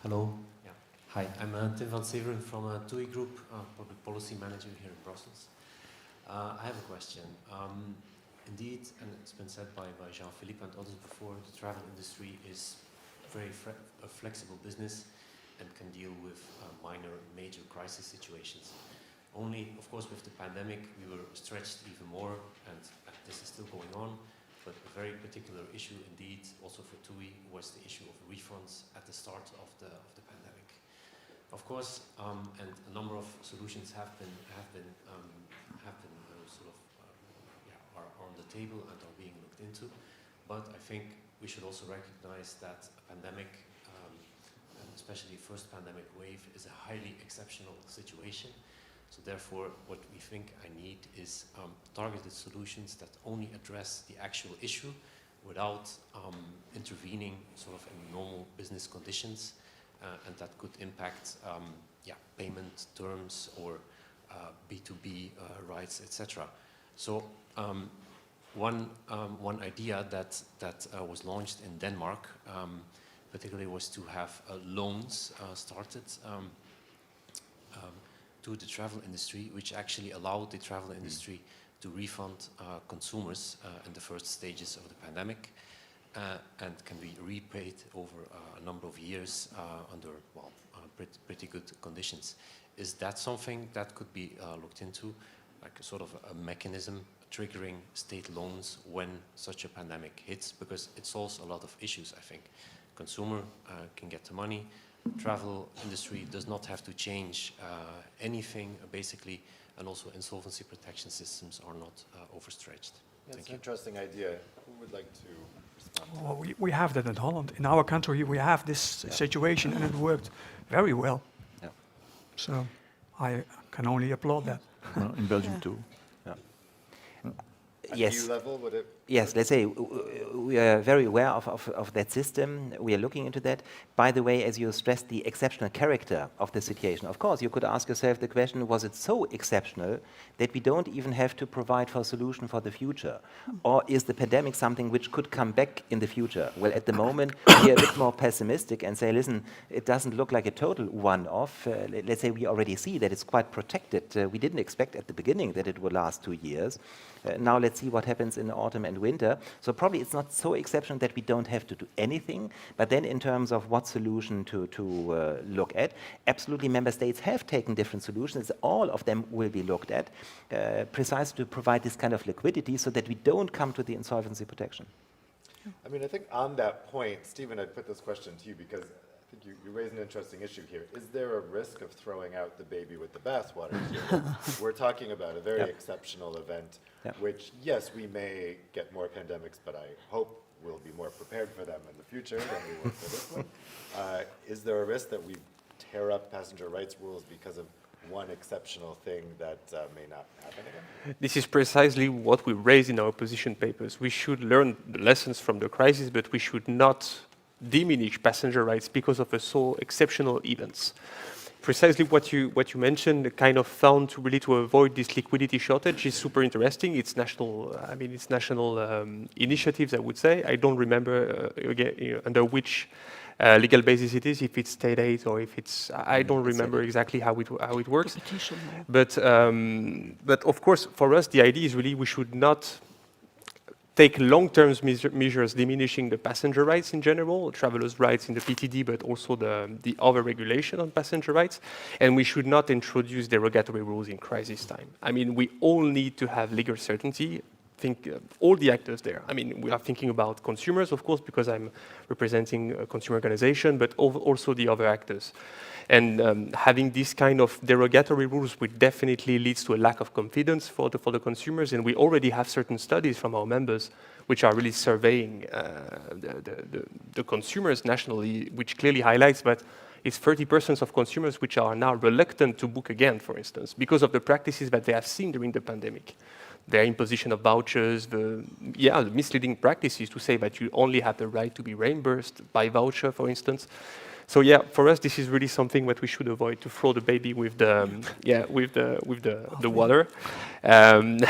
Hello. Yeah. Hi, I'm Tim van Severen from TUI Group, Public Policy Manager here in Brussels. I have a question. Indeed, and it's been said by Jean-Philippe and others before, the travel industry is very a flexible business and can deal with minor, major crisis situations. Only, of course, with the pandemic, we were stretched even more, and this is still going on. But a very particular issue, indeed, also for TUI, was the issue of refunds at the start of the pandemic. Of course, and a number of solutions are on the table and are being looked into. But I think we should also recognize that a pandemic, and especially first pandemic wave, is a highly exceptional situation. So therefore, what we think I need is targeted solutions that only address the actual issue without intervening sort of in normal business conditions, and that could impact payment terms or B2B rights, etc. So one idea that was launched in Denmark, particularly, was to have loans started to the travel industry, which actually allowed the travel industry to refund consumers in the first stages of the pandemic, and can be repaid over a number of years under pretty good conditions. Is that something that could be looked into, like a sort of a mechanism triggering state loans when such a pandemic hits? Because it solves a lot of issues, I think. Consumer can get the money. Travel industry does not have to change anything, basically, and also insolvency protection systems are not overstretched. That's an interesting idea. Who would like to respond to Well, we have that in Holland. In our country, we have this situation, and it worked very well. Yeah. So I can only applaud that. Well, in Belgium too. Yes. EU level, would it? Yes, let's say we are very aware of that system. We are looking into that. By the way, as you stressed, the exceptional character of the situation. Of course, you could ask yourself the question, was it so exceptional that we don't even have to provide for a solution for the future? Or is the pandemic something which could come back in the future? Well, at the moment, we are a bit more pessimistic and say, listen, it doesn't look like a total one-off. Let's say we already see that it's quite protected. We didn't expect at the beginning that it would last 2 years. Now let's see what happens in autumn and winter. So probably it's not so exceptional that we don't have to do anything. But then in terms of what solution to look at, absolutely member states have taken different solutions. All of them will be looked at precisely to provide this kind of liquidity so that we don't come to the insolvency protection. I mean, I think on that point, Stephen, I'd put this question to you because think you raise an interesting issue here. Is there a risk of throwing out the baby with the bathwater here? We're talking about a very exceptional event, which, yes, we may get more pandemics, but I hope we'll be more prepared for them in the future than we were for this one. Is there a risk that we tear up passenger rights rules because of one exceptional thing that may not happen again? This is precisely what we raise in our position papers. We should learn the lessons from the crisis, but we should not diminish passenger rights because of a so exceptional events. Precisely what you mentioned, the kind of fund to really to avoid this liquidity shortage is super interesting. It's national, it's national initiatives, I would say. I don't remember again, under which legal basis it is, if it's state aid or if it's, I don't remember exactly how it works. But of course, for us, the idea is really we should not take long-term measures diminishing the passenger rights in general, travelers' rights in the PTD, but also the other regulation on passenger rights. And we should not introduce derogatory rules in crisis time. I mean, we all need to have legal certainty. Think all the actors there. I mean, we are thinking about consumers, of course, because I'm representing a consumer organization, but also the other actors. And having this kind of derogatory rules would definitely leads to a lack of confidence for the consumers. And we already have certain studies from our members which are really surveying the consumers nationally, which clearly highlights that it's 30% of consumers which are now reluctant to book again, for instance, because of the practices that they have seen during the pandemic. Their imposition of vouchers, the misleading practices to say that you only have the right to be reimbursed by voucher, for instance. So yeah, for us, this is really something that we should avoid, to throw the baby with the water, and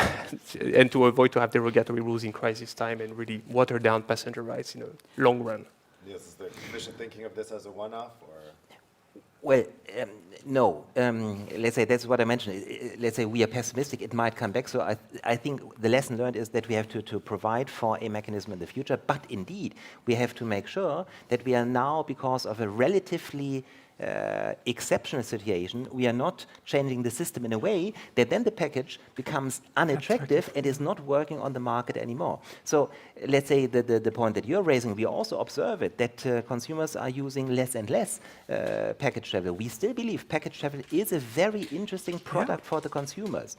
to avoid to have derogatory rules in crisis time and really water down passenger rights in a long run. Yes, is the Commission thinking of this as a one-off, or? Well, no. Let's say that's what I mentioned. Let's say we are pessimistic, it might come back. So I think the lesson learned is that we have to provide for a mechanism in the future. But indeed, we have to make sure that we are now, because of a relatively exceptional situation, we are not changing the system in a way that then the package becomes unattractive and is not working on the market anymore. So let's say the point that you're raising, we also observe it, that consumers are using less and less package travel. We still believe package travel is a very interesting product for the consumers.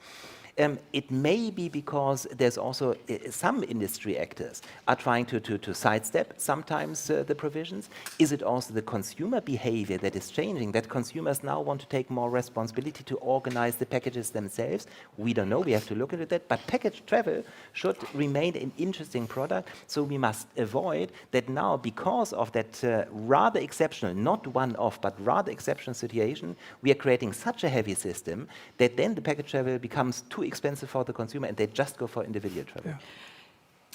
It may be because there's also some industry actors are trying to sidestep sometimes the provisions. Is it also the consumer behavior that is changing, that consumers now want to take more responsibility to organize the packages themselves? We don't know, we have to look into that, but package travel should remain an interesting product, so we must avoid that now, because of that rather exceptional, not one-off, but rather exceptional situation, we are creating such a heavy system that then the package travel becomes too expensive for the consumer and they just go for individual travel.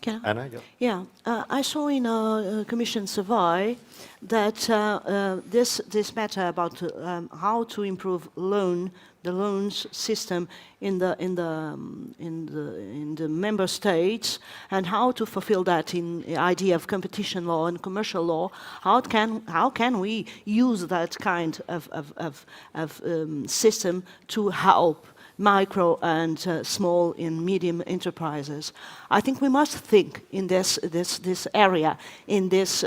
Can I? Anna, I saw in a Commission survey that this matter about how to improve the loans system in the member states and how to fulfill that in the idea of competition law and commercial law. How can we use that kind of system to help micro and small and medium enterprises? I think we must think in this area, in this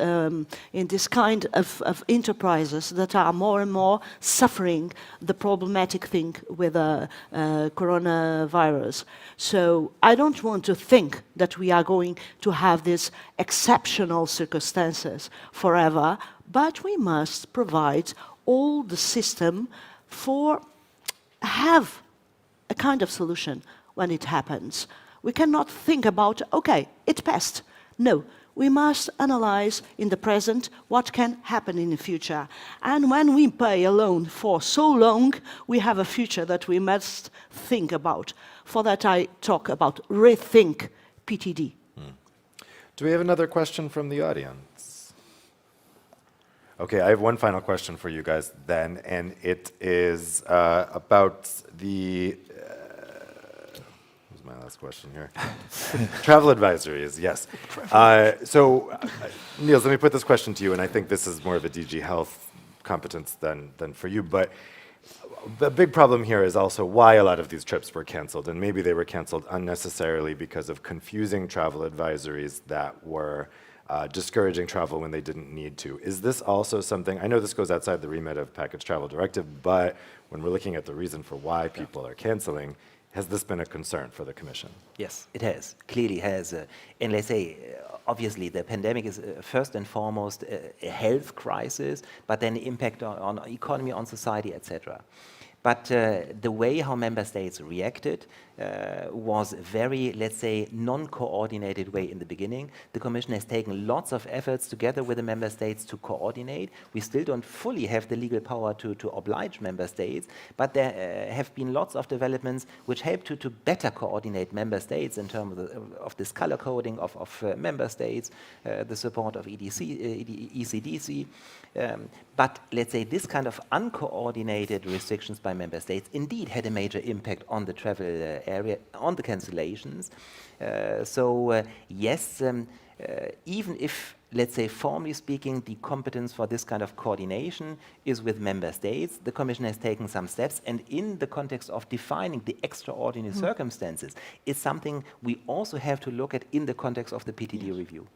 kind of enterprises that are more and more suffering the problematic thing with coronavirus. So I don't want to think that we are going to have these exceptional circumstances forever, but we must provide all the system for have a kind of solution when it happens. We cannot think about, okay, it passed. No, we must analyze in the present what can happen in the future. And when we pay a loan for so long, we have a future that we must think about. For that I talk about rethink PTD. Do we have another question from the audience? Okay, I have one final question for you guys then, and it is about the my last question here. Travel advisories, yes. Niels, let me put this question to you, and I think this is more of a DG Health competence than for you, but the big problem here is also why a lot of these trips were canceled, and maybe they were canceled unnecessarily because of confusing travel advisories that were discouraging travel when they didn't need to. Is this also something, I know this goes outside the remit of Package Travel Directive, but when we're looking at the reason for why people are canceling, has this been a concern for the Commission? Yes, it has, clearly has. And let's say, obviously, the pandemic is first and foremost a health crisis, but then impact on economy, on society, etc. But the way how member states reacted was very, let's say, non-coordinated way in the beginning. The Commission has taken lots of efforts together with the member states to coordinate. We still don't fully have the legal power to oblige member states, but there have been lots of developments which help to better coordinate member states in terms of this color coding of member states, the support of ECDC. But let's say this kind of uncoordinated restrictions by member states indeed had a major impact on the travel area, on the cancellations. Yes, even if, let's say, formally speaking, the competence for this kind of coordination is with member states, the Commission has taken some steps, and in the context of defining the extraordinary circumstances, it's something we also have to look at in the context of the PTD review.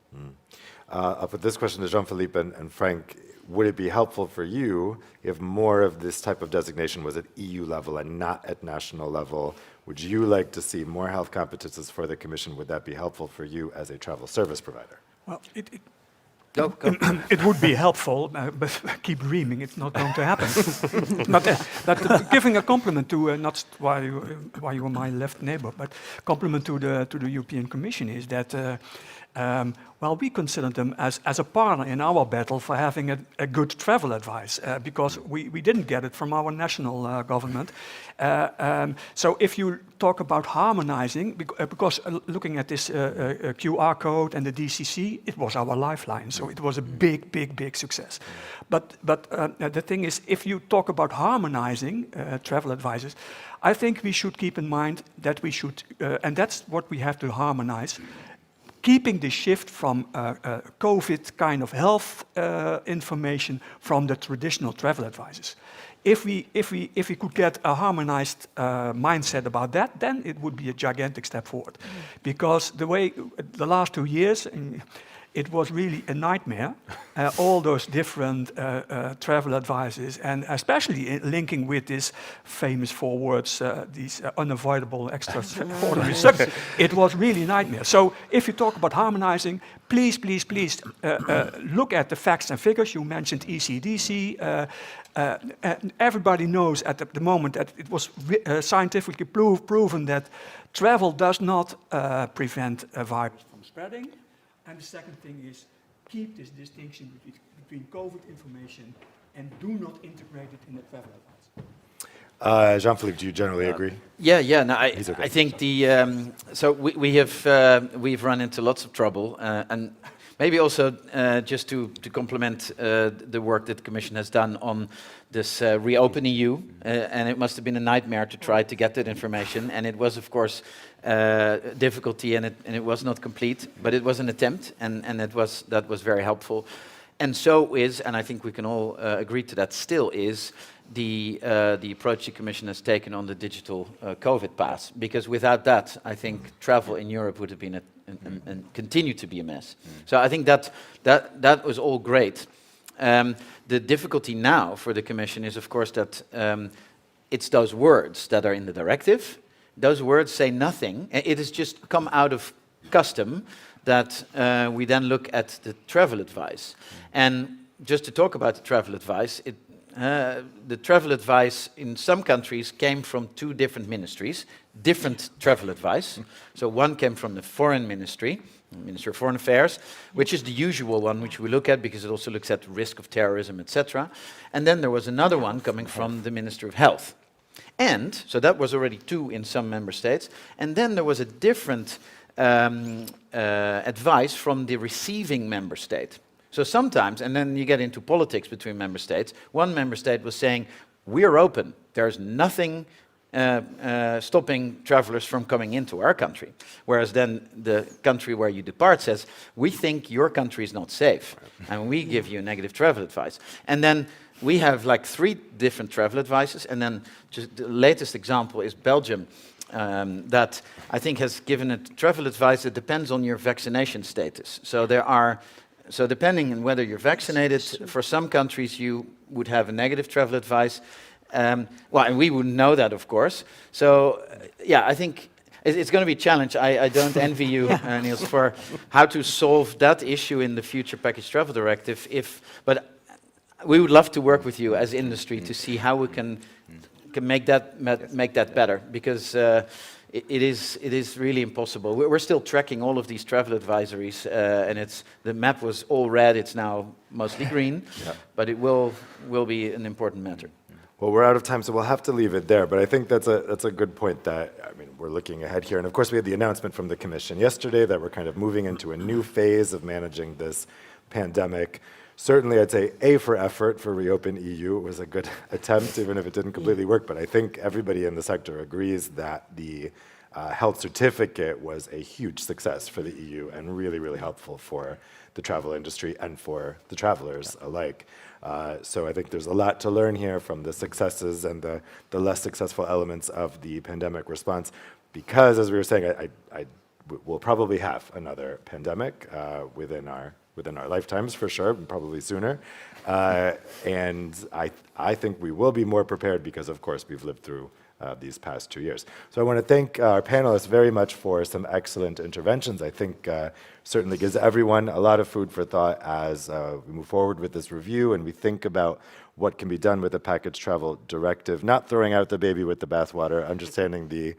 I'll put this question to Jean-Philippe and Frank. Would it be helpful for you if more of this type of designation was at EU level and not at national level? Would you like to see more health competences for the Commission? Would that be helpful for you as a travel service provider? Well, it would be helpful, but keep dreaming, it's not going to happen. but giving a compliment to, not why you are my left neighbor, but compliment to the European Commission is that, well, we consider them as a partner in our battle for having a good travel advice, because we didn't get it from our national government. So if you talk about harmonizing, because looking at this QR code and the DCC, it was our lifeline, so it was a big success. But the thing is, if you talk about harmonizing travel advices, I think we should keep in mind that we should, and that's what we have to harmonize, keeping the shift from COVID kind of health information from the traditional travel advices. If we could get a harmonized mindset about that, then it would be a gigantic step forward. Because the last 2 years, it was really a nightmare, all those different travel advices, and especially linking with these famous 4 words, these unavoidable extraordinary circumstances. It was really a nightmare. So if you talk about harmonizing, please look at the facts and figures. You mentioned ECDC. Everybody knows at the moment that it was scientifically proven that travel does not prevent a virus from spreading. And the second thing is, keep this distinction between COVID information and do not integrate it in the travel advice. Jean-Philippe, do you generally agree? Yeah. No, Okay. I think so we've run into lots of trouble, and maybe also just to complement the work that the Commission has done on this Reopen EU, and it must have been a nightmare to try to get that information, and it was, of course, difficulty, and it was not complete, but it was an attempt, and that was very helpful. And so is, and I think we can all agree to that, still is the approach the Commission has taken on the digital COVID pass, because without that, I think travel in Europe would have been and continue to be a mess. So I think that was all great. The difficulty now for the Commission is, of course, that it's those words that are in the directive. Those words say nothing. It has just come out of custom that we then look at the travel advice. And just to talk about the travel advice, the travel advice in some countries came from 2 different ministries, different travel advice. So one came from the Foreign Ministry, Ministry of Foreign Affairs, which is the usual one which we look at because it also looks at risk of terrorism, etc. And then there was another one coming from the Ministry of Health. And, so that was already 2 in some member states, and then there was a different advice from the receiving member state. So sometimes, and then you get into politics between member states, one member state was saying, we're open, there's nothing stopping travelers from coming into our country. Whereas then the country where you depart says, we think your country is not safe, and we give you negative travel advice. And then we have like 3 different travel advices, and then just the latest example is Belgium that I think has given a travel advice that depends on your vaccination status. So depending on whether you're vaccinated, for some countries you would have a negative travel advice. Well, and we wouldn't know that, of course. So, yeah, I think it's going to be a challenge. I don't envy you, Niels, for how to solve that issue in the future package travel directive. But we would love to work with you as industry to see how we can make that better, because it is really impossible. We're still tracking all of these travel advisories, and the map was all red. It's now mostly green, but it will be an important matter. Well, we're out of time, so we'll have to leave it there. But I think that's a good point. That, I mean, we're looking ahead here, and of course we had the announcement from the Commission yesterday that we're kind of moving into a new phase of managing this pandemic. Certainly, I'd say A for effort for Reopen EU. It was a good attempt, even if it didn't completely work. But I think everybody in the sector agrees that the health certificate was a huge success for the EU and really, really helpful for the travel industry and for the travelers alike. So I think there's a lot to learn here from the successes and the less successful elements of the pandemic response, because, as we were saying, we'll probably have another pandemic within our lifetimes, for sure, and probably sooner. And I think we will be more prepared because, of course, we've lived through these past 2 years. So I want to thank our panelists very much for some excellent interventions. I think certainly gives everyone a lot of food for thought as we move forward with this review and we think about what can be done with the package travel directive, not throwing out the baby with the bathwater, understanding the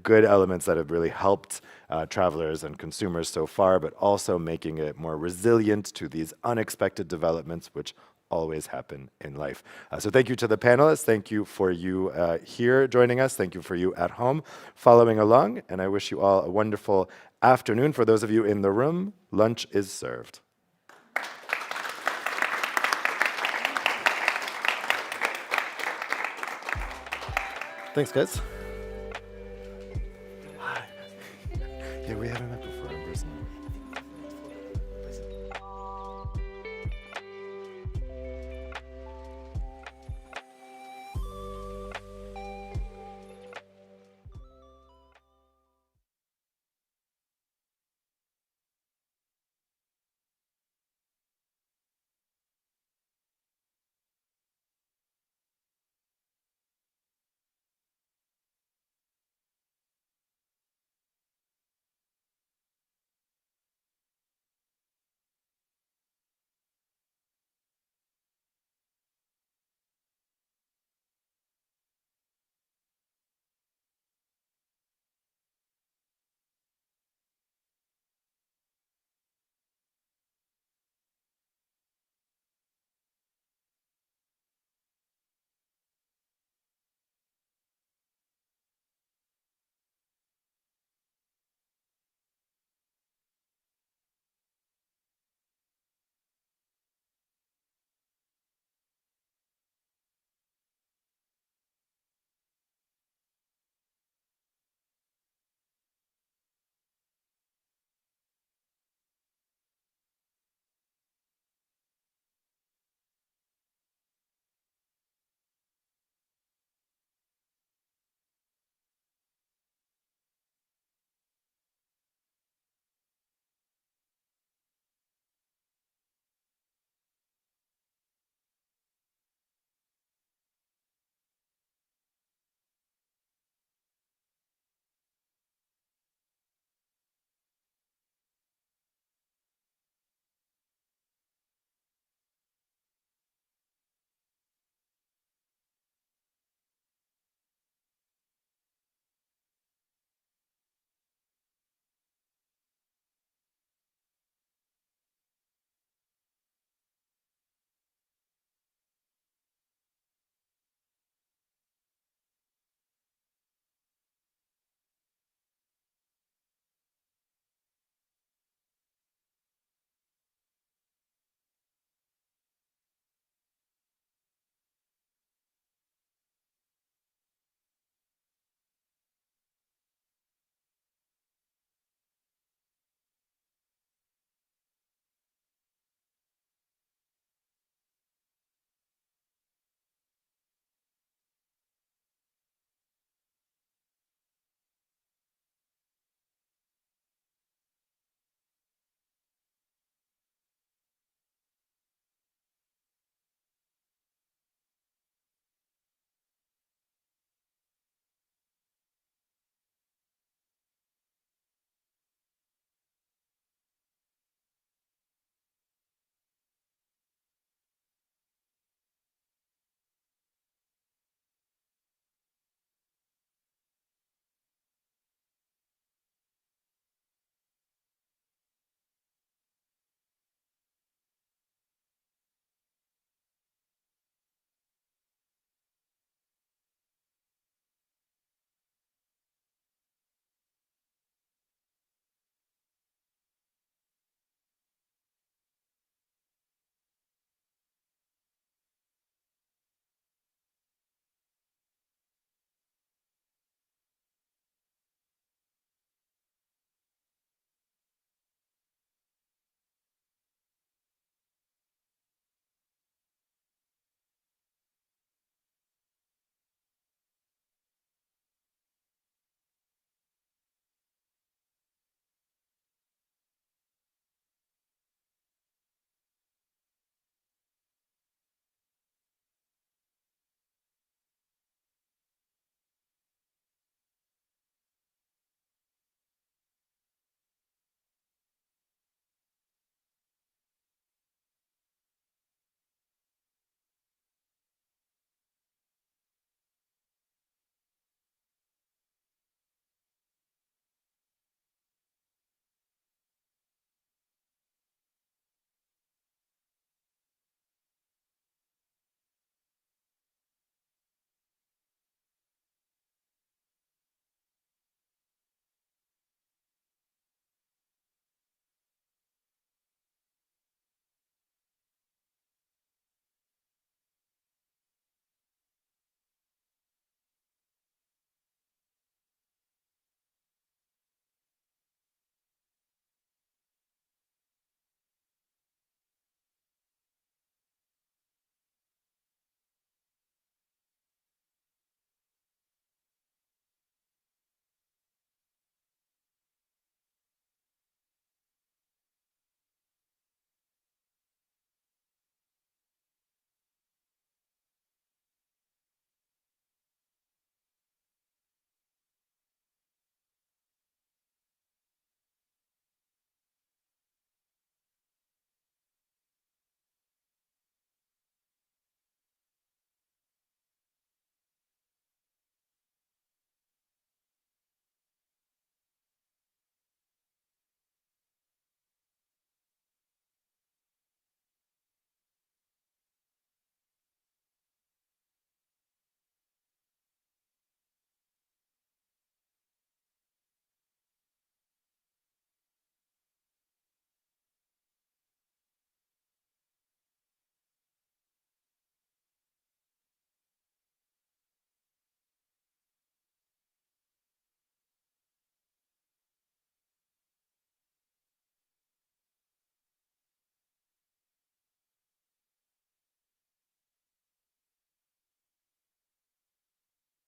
good elements that have really helped travelers and consumers so far, but also making it more resilient to these unexpected developments, which always happen in life. So thank you to the panelists. Thank you for you here joining us. Thank you for you at home following along. And I wish you all a wonderful afternoon. For those of you in the room, lunch is served. Thanks, guys.